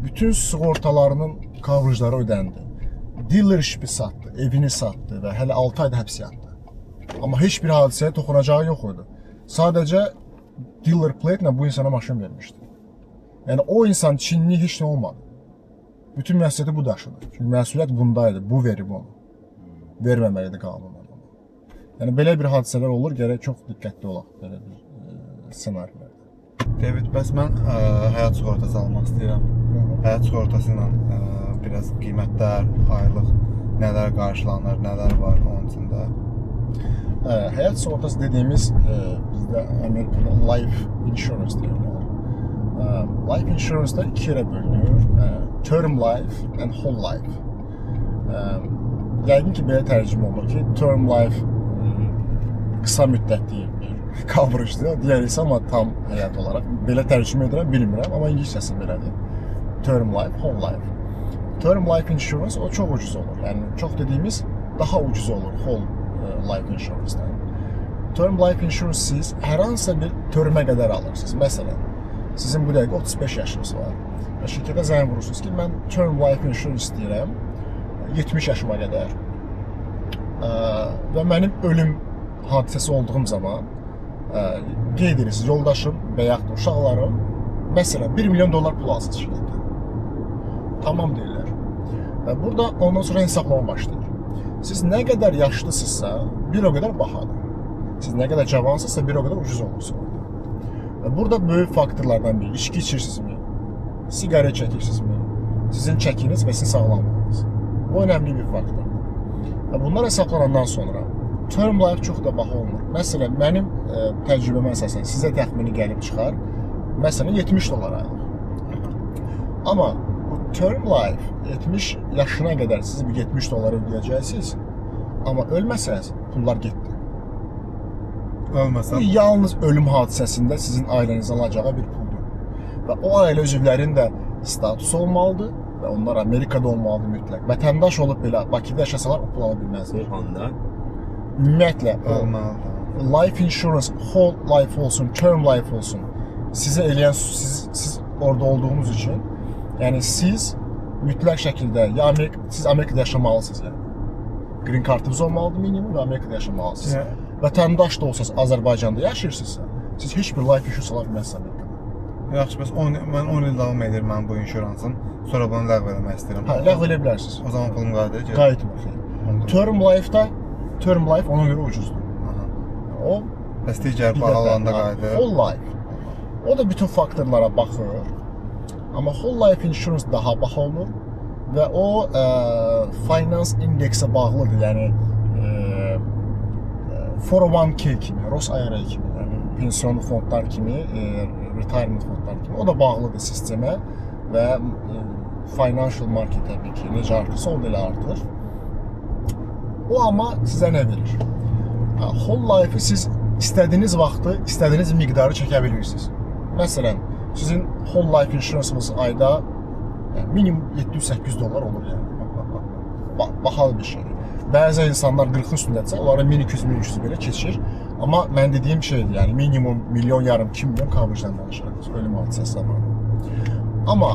bütün sığortalarının coverajları ödəndi. Dealershipi satdı, evini satdı və hələ 6 ayda həbs yatdı. Amma heç bir hadisəyə toxunacağı yox idi. Sadəcə dealer plate ilə bu insana maşın vermişdi. Yəni o insan Çinli heç nə olmadı. Bütün məsuliyyəti bu daşıdı. Çünki məsuliyyət bundaydı, bu verib onu. Verməməlidir qanunla onu. Yəni belə bir hadisələr olur, gərək çox diqqətli olaq belə bir ssenarilərdə. David, bəs mən həyat sığortası almaq istəyirəm. Həyat sığortası ilə biraz qiymətlər, aylıq nələr qarşılanır, nələr var onun içində? Həyat sığortası dediyimiz bizdə Amerikada life insurance deyirlər. Life insurance da 2 yerə bölünür. Term life and whole life. Yəqin ki, belə tərcümə olunur ki, term life qısa müddətli bir coverage-dir. Digər isə amma tam həyat olaraq. Belə tərcümə edirəm, bilmirəm, amma ingiliscəsi belədir. Term life, whole life. Term life insurance o çox ucuz olur. Yəni çox dediyimiz daha ucuz olur whole life insurance-dan. Term life insurance siz hər hansısa bir termə qədər alırsınız. Məsələn, sizin bu dəqiqə 35 yaşınız var. Şirkətə zəng vurursunuz ki, mən term life insurance istəyirəm 70 yaşıma qədər və mənim ölüm hadisəsi olduğum zaman qeyd edirsiniz, yoldaşım və yaxud da uşaqlarım məsələn $1 milyon pul alsın şirkətdən. Tamam deyirlər. Və burada ondan sonra hesablama başlayır. Siz nə qədər yaşlısınızsa, bir o qədər bahadır. Siz nə qədər cavansınızsa, bir o qədər ucuz olursunuz. Və burada böyük faktorlardan biri, içki içirsinizmi, siqaret çəkirsinizmi, sizin çəkiniz və sizin sağlamlığınız. Bu önəmli bir faktordur. Və bunlar hesablanandan sonra term life çox da baha olmur. Məsələn, mənim təcrübəmə əsasən sizə təxmini gəlib çıxar, məsələn, $70 aylıq. Amma bu term life 70 yaşına qədər siz $70 ödəyəcəksiniz. Amma ölməsəz, pullar getdi. Bu Ölməsəm yalnız ölüm hadisəsində sizin ailənizə alacağı bir puldur. Və o ailə üzvlərinin də statusu olmalıdır və onlar Amerikada olmalıdır mütləq. Vətəndaş olub belə Bakıda yaşasalar o pul ala bilməzlər. Handa Ümumiyyətlə o olmalıdır. life insurance, whole life olsun, term life olsun. Sizə eləyən siz orada olduğunuz üçün, yəni siz mütləq şəkildə ya siz Amerikada yaşamalısınız yəni. Green kartınız olmalıdır minimum və Amerikada yaşamalısınız. Yeah. Vətəndaş da olsanız Azərbaycanda yaşayırsınızsa, siz heç bir life insurance ala bilməzsiniz Amerikada. Yaxşı, bəs mən 10 il davam edir mənim bu inşuransım. Sonra bunu ləğv eləmək istəyirəm. Hə, ləğv edə bilərsiniz. O zaman pulum qayıdır. Qayıtmır. Term life ona görə ucuzdur. O Bəs digər bahalarında qayıdır. whole life. O da bütün faktorlara baxır. Amma whole life insurance daha baha olur və o finance indeksə bağlıdır. Yəni 401k kimi, Roth IRA kimi, yəni pensiyon fondlar kimi, retirement fondlar kimi o da bağlıdır sistemə və financial market təbii ki, necə artırsa o da elə artır. O amma sizə nə verir? Whole life-ı siz istədiyiniz vaxtı, istədiyiniz miqdarı çəkə bilirsiniz. Məsələn, sizin whole life insurance-ınız ayda minimum $700-800 olur yəni. Bahalı bir şeydir. Bəzi insanlar 40-ın üstündədirsə, onlara 1200-1300 belə keçir. Amma mən dediyim şeydir, yəni minimum $1,5-2 milyon coverage-dən danışırıq. Ölüm hadisəsi var. Amma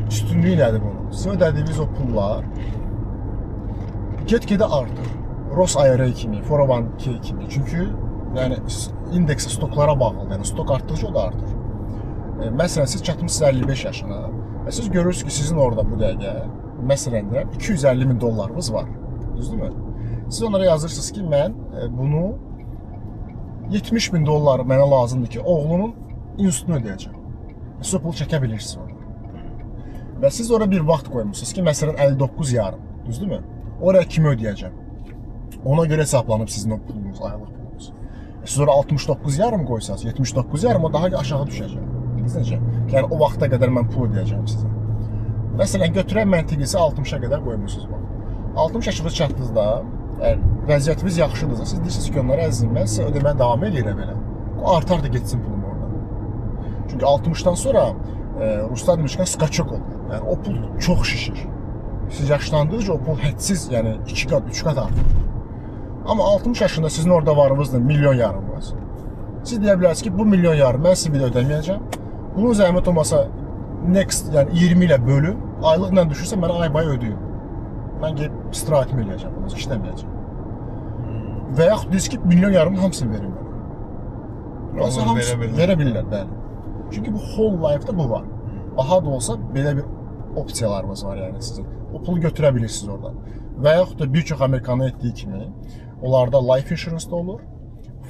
üstünlüyü nədir bunun? Sizin ödədiyiniz o pullar get-gedə artır. Roth IRA kimi, 401k kimi. Çünki yəni indeksə stoklara bağlıdır. Yəni stok artdıqca o da artır. Məsələn, siz çatmışsınız 55 yaşına və siz görürsünüz ki, sizin orada bu dəqiqə məsələn də $250,000 var. Düzdürmü? Siz onlara yazırsınız ki, mən bunu $70,000 mənə lazımdır ki, oğlunun institutunu ödəyəcəm. Siz o pulu çəkə bilirsiniz orada. Və siz oraya bir vaxt qoymusunuz ki, məsələn 59 yarım, düzdürmü? Oraya kimi ödəyəcəm? Ona görə hesablanıb sizin o pulunuz, aylıq pulunuz. Siz oraya 69 yarım qoysanız, 79 yarım o daha aşağı düşəcək. Bildiniz necə? Yəni o vaxta qədər mən pul ödəyəcəm sizə. Məsələn, götürən məntiqisi 60-a qədər qoymusunuz. 60 yaşınıza çatdığınızda, vəziyyətimiz yaxşıdırsa, siz deyirsiniz ki, onlara əzizim, mən sizə ödəməyə davam edirəm belə. Artar da getsin pulum oradan. Çünki 60-dan sonra Ruslar demişkən skaçok olur. Yəni o pul çox şişir. Siz yaşlandıqca o pul hədsiz, yəni 2 qat, 3 qat artır. Amma 60 yaşında sizin orada varınızdır $1,5 milyon. Siz deyə bilərsiniz ki, bu $1,5 mən sizə bir də ödəməyəcəm. Bunun zəhmət olmasa next, yəni 20 ilə bölün, aylıqla düşürsə mənə ay-bay ödəyin. Mən gəlib istirahətimi eləyəcəm, bunu işləməyəcəm. Və yaxud deyirsiniz ki, $1,5 milyon hamısını verin mənə. Olsa hamısını verə bilirlər, bəli. Çünki bu whole life-da bu var. Baha da olsa belə bir opsiyalarımız var yəni sizin. O pulu götürə bilirsiniz oradan. Və yaxud da bir çox Amerikanın etdiyi kimi, onlarda life insurance da olur,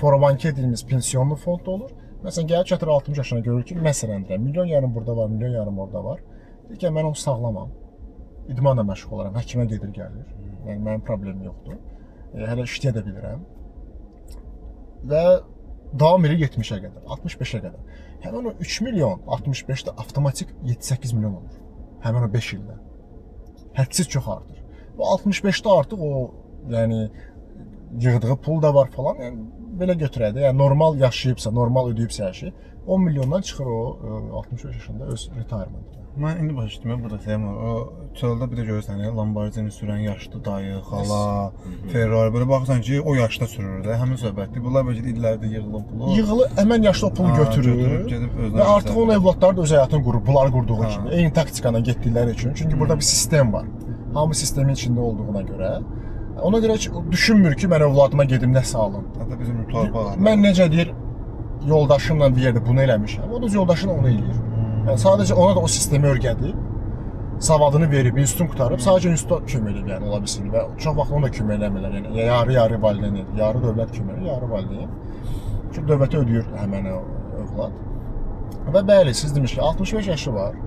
401k dediyimiz pensiyonlu fond da olur. Məsələn, gəlib çatır 60 yaşına görür ki, məsələn deyirəm, $1,5 burada var, $1,5 orada var. Deyir ki, mən onu sağlamam. İdmanla məşğul olaram, həkimə gedir, gəlir. Yəni, mənim problemim yoxdur. Hələ işləyə də bilirəm. Və davam edir 70-ə qədər, 65-ə qədər. Həmən o 3 milyon, 65-də avtomatik 7-8 milyon olur. Həmən o 5 ildə. Hədsiz çox artır. Bu 65-də artıq o, yəni, yığdığı pul da var falan, yəni, belə götürək də, yəni normal yaşayıbsa, normal ödəyibsə hər şey, 10 milyondan çıxır o 65 yaşında öz retirementına. Mən indi başa düşdüm, burada Seymur, o çöldə bir də görürsən, Lamborghini sürən yaşlı dayı, xala, Ferrari, böyle baxırsan ki, o yaşda sürür də, həmin söhbətdir. Bunlar bəlkə də illərdə yığılıb pulu. Yığılı, həmən yaşda o pulu götürür və artıq onun evlatları da öz həyatını qurur, bunlar qurduğu kimi. Eyni taktikana getdikləri üçün. Çünki burada bir sistem var. Hamı sistemin içində olduğuna görə. Ona görə heç düşünmür ki, mən evladıma gedim nəsə alım. Hətta bizim torpaq. Mən necə deyir, yoldaşımla bir yerdə bunu eləmişəm, o da yardaşına onu eləyir. Yəni sadəcə ona da o sistemi öyrədib, savadını verib, institutunu qutarıb, sadəcə instituta kömək edib, yəni ola bilsin və çox vaxt onu da kömək eləmirlər. Yəni yarı valideyn, yarı dövlət köməyi, yarı valideyn. Çünki dövlətə ödəyir həmin o övlad. Və bəli, siz demiş ki, 65 yaşı var,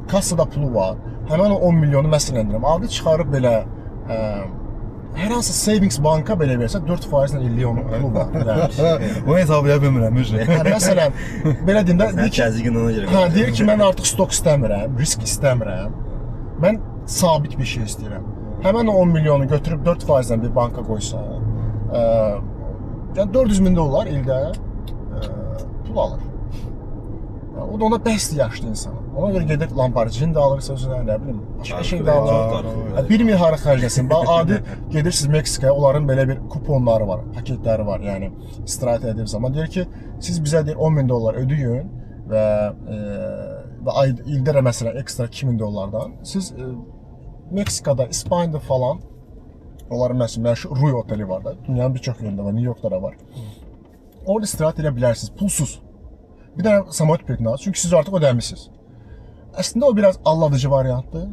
kassada pulu var, həmin o 10 milyonu məsələn deyirəm, adı çıxarıb belə hər hansı savings banka belə versə 4% ilə illik onun pulu var. O hesablaya bilmirəm. Məsələn, belə deyim də, deyir ki, mən artıq stok istəmirəm, risk istəmirəm. Mən sabit bir şey istəyirəm. Həmin o 10 milyonu götürüb 4%-dən bir banka qoysa, yəni 400 min dollar ildə pul alır. O da ona bəsdir yaşlı insana. Ona görə gedir Lamborghini də alırsa özünə, nə bilim, başqa şey də alır. Bilmir hara xərcləsin. Adi gedirsiniz Meksikaya, onların belə bir kuponları var, paketləri var. Yəni istirahət edir zaman deyir ki, siz bizə deyir 10 min dollar ödəyin və ildə də məsələn ekstra 2 min dollardan siz Meksikada, İspaniyada falan onların məşhur Ruy oteli var da, dünyanın bir çox yerində var, New Yorkda da var. Orada istirahət edə bilərsiniz, pulsuz. Bir dənə samolyot biletini alır, çünki siz artıq ödəmisiniz. Əslində o biraz aldadıcı variantdır.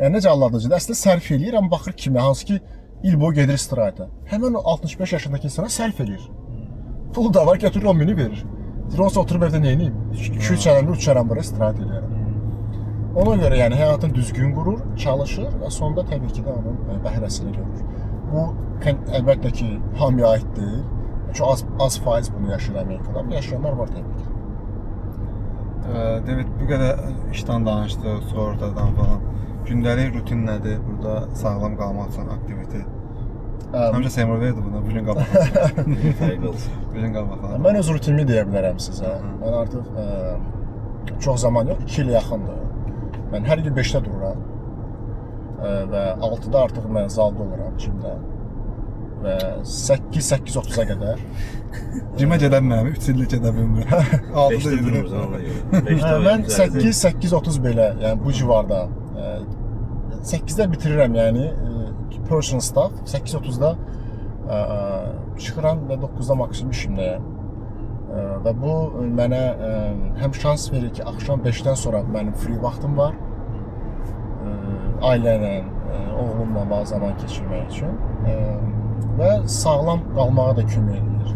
Yəni necə aldadıcıdır? Əslində sərf eləyir, amma baxır kimi, hansı ki il boyu gedir istirahətə. Həmin o 65 yaşındakı insana sərf eləyir. Pulu da var, götürür 10 mini verir. Onsa oturub evdə neyniyim? 2-3 ələmdə uçaram bura istirahət edirəm. Ona görə yəni həyatını düzgün qurur, çalışır və sonda təbii ki də onun bəhrəsini görür. Bu əlbəttə ki hamıya aid deyil. Çox az faiz bunu yaşayır Amerikada, amma yaşayanlar var təbii ki. David, bu qədər işdən danışdı, sığortadan falan. Gündəlik rutin nədir? Burada sağlam qalmaq üçün aktivite. Həmişə Seymur verdi buna, bir gün qabaq. Bir gün qabaq. Mən öz rutinimi deyə bilərəm sizə. Mən artıq çox zaman yox, 2 il yaxındır. Mən hər gün 5-də dururam və 6-da artıq mən zalda oluram, cimdə. Və 8-8:30-a qədər. Cimə gedə bilmirəm, 3 illik gedə bilmirəm. 5-də durursan ona görə. Mən 8-8:30 belə, yəni bu civarda 8-də bitirirəm, yəni personal staff, 8:30-da çıxıram və 9-da maksimum işimdəyəm. Və bu mənə həm şans verir ki, axşam 5-dən sonra mənim free vaxtım var. Ailə ilə, oğlumla bazı zaman keçirmək üçün və sağlam qalmağa da kömək edir.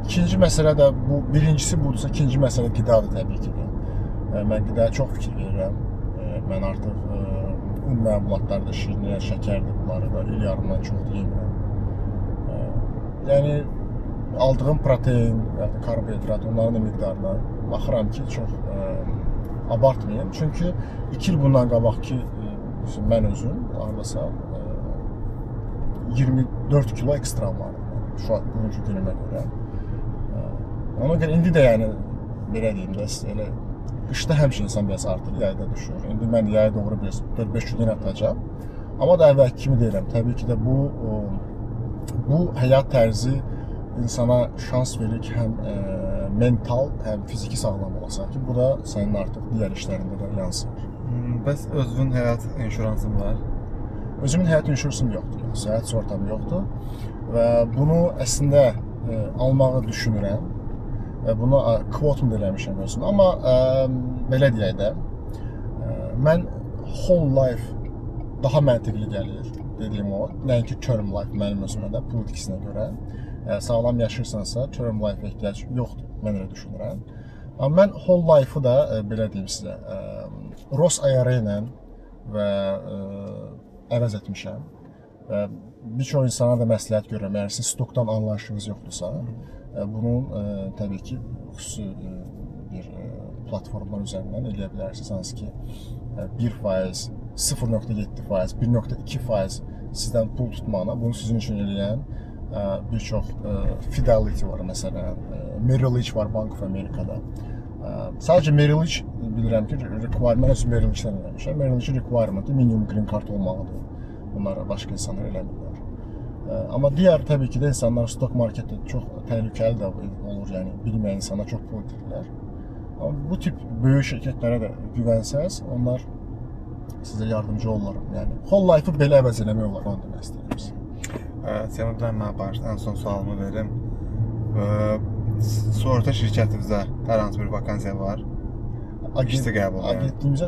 İkinci məsələ də bu, birincisi budursa, ikinci məsələ qidadır təbii ki də. Mən qidaya çox fikir verirəm. Mən artıq un məmulatlardır, şirinlər, şəkərdir, bunları da il yarımdan çox yemirəm. Yəni aldığım protein, karbohidrat, onların da miqdarına baxıram ki, çox abartmayayım. Çünki 2 il bundan qabaq ki, mən özüm hardasa 24 kilo ekstram vardı şu an bugünkü günümə görə. Ona görə indi də yəni belə deyim də, elə qışda həmişə insan biraz artır, yayda düşür. İndi mən də yaya doğru biraz 4-5 gün atacağam. Amma da əvvəlki kimi deyirəm, təbii ki də bu həyat tərzi insana şans verir ki, həm mental, həm fiziki sağlam olasan ki, bu da sənin artıq digər işlərində də yansır. Bəs özünün həyat inşuransın var? Özümün həyat inşuransım yoxdur, səhət sığortam yoxdur və bunu əslində almağı düşünürəm və buna kvotum da eləmişəm özümə, amma belə deyək də, mən whole life daha məntiqli gəlir, dediyim o, nəinki term life mənim özümə də, pul itkisinə görə. Sağlam yaşırsansa, term life ehtiyac yoxdur, mən elə düşünürəm. Amma mən whole life-ı da, belə deyim sizə, Roth IRA ilə və əvəz etmişəm. Və bir çox insana da məsləhət görürəm, əgər siz stokdan anlayışınız yoxdursa, bunun təbii ki, xüsusi bir platformlar üzərindən eləyə bilərsiniz, hansı ki 1%, 0.7%, 1.2% sizdən pul tutmağına, bunu sizin üçün eləyən bir çox Fidelity var, məsələn, Merrill Lynch var Bank of Amerika'da. Sadəcə Merrill Lynch bilirəm ki, requirement üçün Merrill Lynch'dən eləmişəm. Merrill Lynch'in requirementı minimum green card olmalıdır. Bunları başqa insanlar eləmirlər. Amma digər təbii ki də insanlar stok marketdə çox təhlükəli də olur, yəni bilməyən insana çox pul itirirlər. Amma bu tip böyük şirkətlərə də güvənsəz, onlar sizə yardımcı olurlar. Yəni whole life-ı belə əvəz eləmək olar, onu demək istəyirəm. Seymurdan mən ən son sualımı verim. Sığorta şirkətimizdə hər hansı bir vakansiya var? İşçi qəbul edən. Agentliyimizə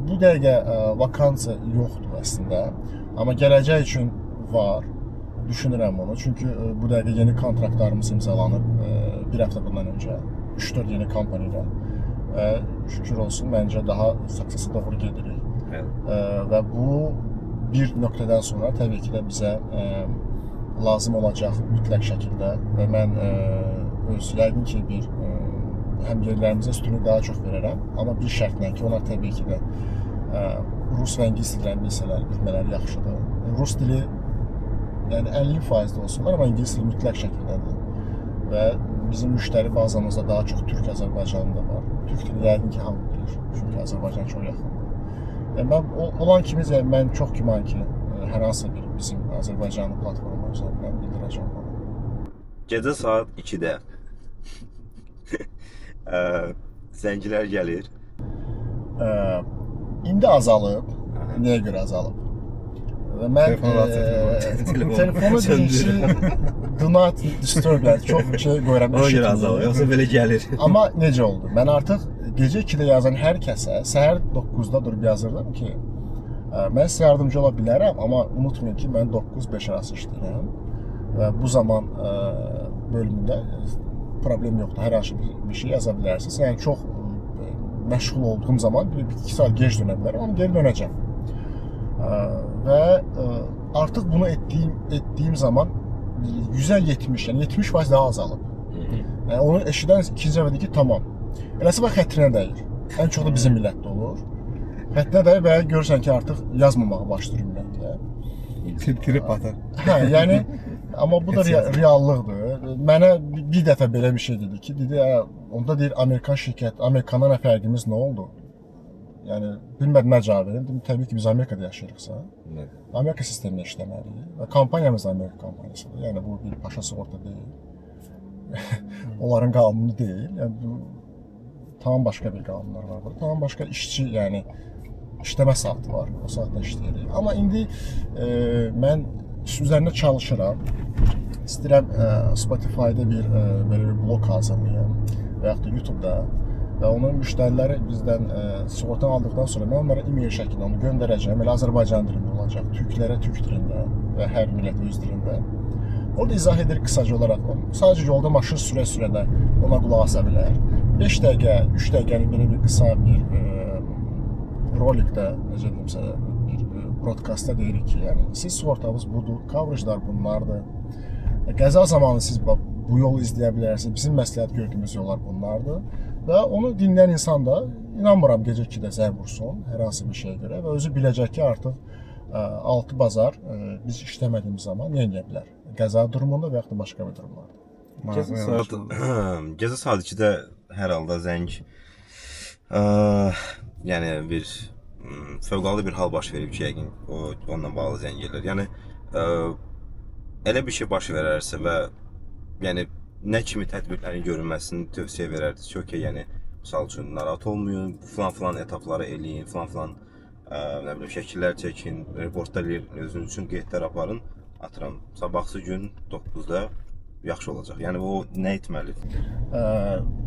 bu dəqiqə vakansiya yoxdur əslində. Amma gələcək üçün var. Düşünürəm onu. Çünki bu dəqiqə yeni kontraktlarımız imzalanıb bir həftə bundan öncə. 3-4 yeni kompaniya ilə. Şükür olsun, məncə daha success-a doğru gedirik. Və bu bir nöqtədən sonra təbii ki də bizə lazım olacaq mütləq şəkildə və mən öz yəqin ki həm yerlərimizə üstünlük daha çox verərəm, amma bir şərtlə ki, onlar təbii ki də rus və ingilis dillərini bilmələri yaxşıdır. Rus dili yəni 50% olsunlar, amma ingilis dili mütləq şəkildədir. Və bizim müştəri bazamızda daha çox Türk Azərbaycanlı da var. Türk dili yəqin ki, hamı bilir. Çünki Azərbaycan çox yaxındır. Yəni mən olan kimi mən çox güman ki, hər hansı bir bizim Azərbaycanlı platforma üzərindən bildirəcəm bunu. Gecə saat 2-də zəngilər gəlir. İndi azalıb. Nəyə görə azalıb? Və mən telefonu birincisi do not disturb, yəni çox şey qoyuram. Ona görə azalıb, yoxsa belə gəlir. Amma necə oldu? Mən artıq gecə 2-də yazan hər kəsə səhər 9-da durub yazırdım ki, mən sizə yardımcı ola bilərəm, amma unutmayın ki, mən 9-5 arası işləyirəm və bu zaman bölümündə problem yoxdur. Hər hansı bir şey yaza bilərsiniz. Yəni çox məşğul olduğum zaman 1-2 saat gec dönə bilərəm, amma geri dönəcəm. Və artıq bunu etdiyim zaman 100-ə 70, yəni 70% daha azalıb. Yəni onu eşidən ikinci dəfə deyir ki, tamam. Eləsi bax xətrinə dəyir. Ən çox da bizim millətdə olur. Xətrinə dəyir və görürsən ki, artıq yazmamağa başlayır ümumiyyətlə. Tirip atar. Hə, yəni amma bu da reallıqdır. Mənə bir dəfə belə bir şey dedi ki, dedi, onda deyir Amerikan şirkət, Amerikandan nə fərqimiz nə oldu? Yəni bilmədim nə cavab verim. Dedim, təbii ki, biz Amerikada yaşayırıqsa, Amerika sistemində işləməliyik və kompaniyamız Amerika kompaniyasıdır. Yəni bu bir paşa sığorta deyil. Onların qanunu deyil. Yəni bu tamam başqa bir qanunlar var burada. Tamam başqa işçi, yəni işləmə saatı var. O saatda işləyirik. Amma indi mən üzərində çalışıram. İstəyirəm Spotify-da bir belə bir blog hazırlayım və yaxud da YouTube-da və onun müştəriləri bizdən sığorta aldıqdan sonra mən onlara e-mail şəklində onu göndərəcəm. Elə Azərbaycan dilində olacaq, türklərə türk dilində və hər millət öz dilində. Orada izah edir qısaca olaraq. Sadəcə yolda maşın sürə-sürədə ona qulaq asa bilər. 5 dəqiqə, 3 dəqiqəlik belə bir qısa bir rolikdə, necə deyimsə, bir broadcastda deyirik ki, yəni siz sığortamız budur, coverage-lar bunlardır. Qəza zamanı siz bu yolu izləyə bilərsiniz. Bizim məsləhət gördüyümüz yollar bunlardır. Və onu dinləyən insan da inanmıram gecə 2-də zəng vursun hər hansı bir şeyə görə və özü biləcək ki, artıq 6 bazar biz işləmədiyimiz zaman nə edə bilər? Qəza durumunda və yaxud da başqa bir durumlarda. Gecə saat 2-də hər halda zəng yəni bir fövqəladə bir hal baş verib ki, yəqin onunla bağlı zəng gəlir. Yəni elə bir şey baş verərsə və yəni nə kimi tədbirlərin görülməsini tövsiyə verərdiniz ki, okey, yəni misal üçün narahat olmayın, falan etapları eləyin, falan nə bilim şəkillər çəkin, reportlar özünüz üçün qeydlər aparın, atıram. Sabahsı gün 9-da yaxşı olacaq. Yəni o nə etməlidir?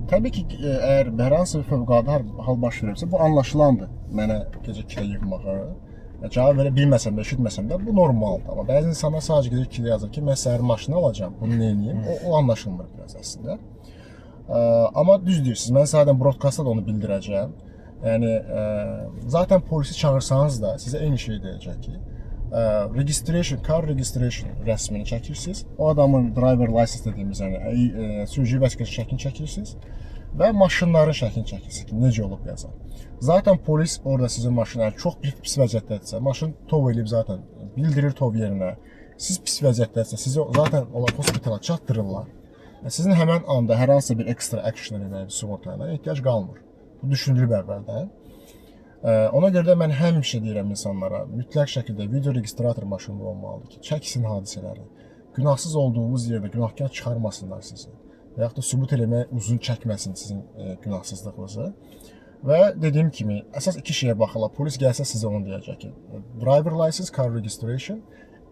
Təbii ki, əgər hər hansı bir fövqəladə hal baş verirsə, bu anlaşılandır. Mənə gecə 2-də yığmağı. Cavab verə bilməsəm də, eşitməsəm də bu normaldır. Amma bəzi insanlar sadəcə gecə 2-də yazır ki, mən səhər maşını alacağım, bunu nə edeyim? O anlaşılmır biraz əslində. Amma düz deyirsiniz, mən zaten broadcastda da onu bildirəcəm. Yəni, zaten polisi çağırsanız da sizə eyni şey deyəcək ki, car registration rəsmini çəkirsiniz. O adamın driver license dediyimiz, yəni sürücü vəsiqəsi şəklini çəkirsiniz və maşınların şəklini çəkirsiniz ki, necə olub yazar. Zaten polis orada sizin maşını çox pis vəziyyətdədirsə, maşın tov eləyib zaten bildirir tov yerinə. Siz pis vəziyyətdədirsə, sizi zaten hospitala çatdırırlar. Sizin həmən anda hər hansı bir extra action eləməyə, sığorta eləməyə ehtiyac qalmır. Bu düşünülüb əvvəldən. Ona görə də mən həmişə deyirəm insanlara, mütləq şəkildə video registrator maşında olmalıdır ki, çəksin hadisələri. Günahsız olduğunuz yerdə günahkar çıxarmasınlar sizi. Və yaxud da sübut eləməyə uzun çəkməsin sizin günahsızlığınızı. Və dediyim kimi, əsas iki şeyə baxırlar. Polis gəlsə sizə onu deyəcək ki, driver license, car registration.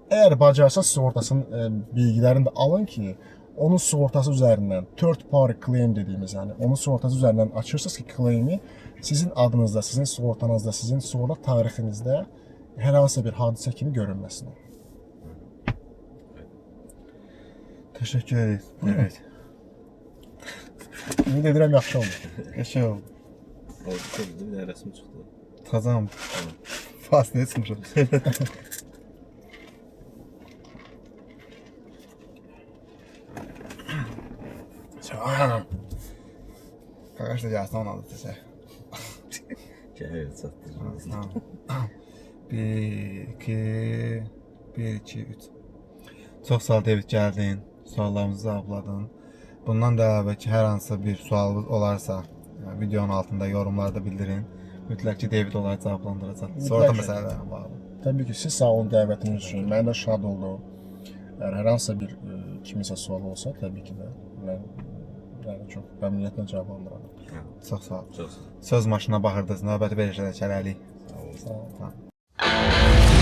Əgər bacarsa sığortasının bilgilərini də alın ki, onun sığortası üzərindən third party claim dediyimiz, yəni onun sığortası üzərindən açırsınız ki, claimi sizin adınızda, sizin sığortanızda, sizin sığorta tarixinizdə hər hansı bir hadisə kimi görünməsin. Teşekkür ederiz. Evet. Ümid edirəm yaxşı oldu. Geçen oldu. Oldu, bir də rəsmi çıxdı. Kazam. Fast ne sımışım. Arkadaşlar gelsin onu anlatacak. Gəlir çatdırırız. Tamam. 1, 2, 1, 2, 3. Çox sağ ol David, gəldin. Suallarımızı cavabladın. Bundan da əlavə ki, hər hansısa bir sualınız olarsa, videonun altında yorumlarda bildirin. Mütləq ki, David onları cavablandıracaq. Sonra da Mütləq. məsələlərlə bağlı. Təbii ki, siz sağ olun dəvətiniz üçün. Mən də şad oldum. Əgər hər hansısa bir kimisə sual olsa, təbii ki də mən yəni çox məmnuniyyətlə cavablandıraram. Çox sağ ol. Çox sağ ol. Söz maşına baxırdınız, növbəti verilişdə hələlik. Sağ olun. Sağ olun. Tamam.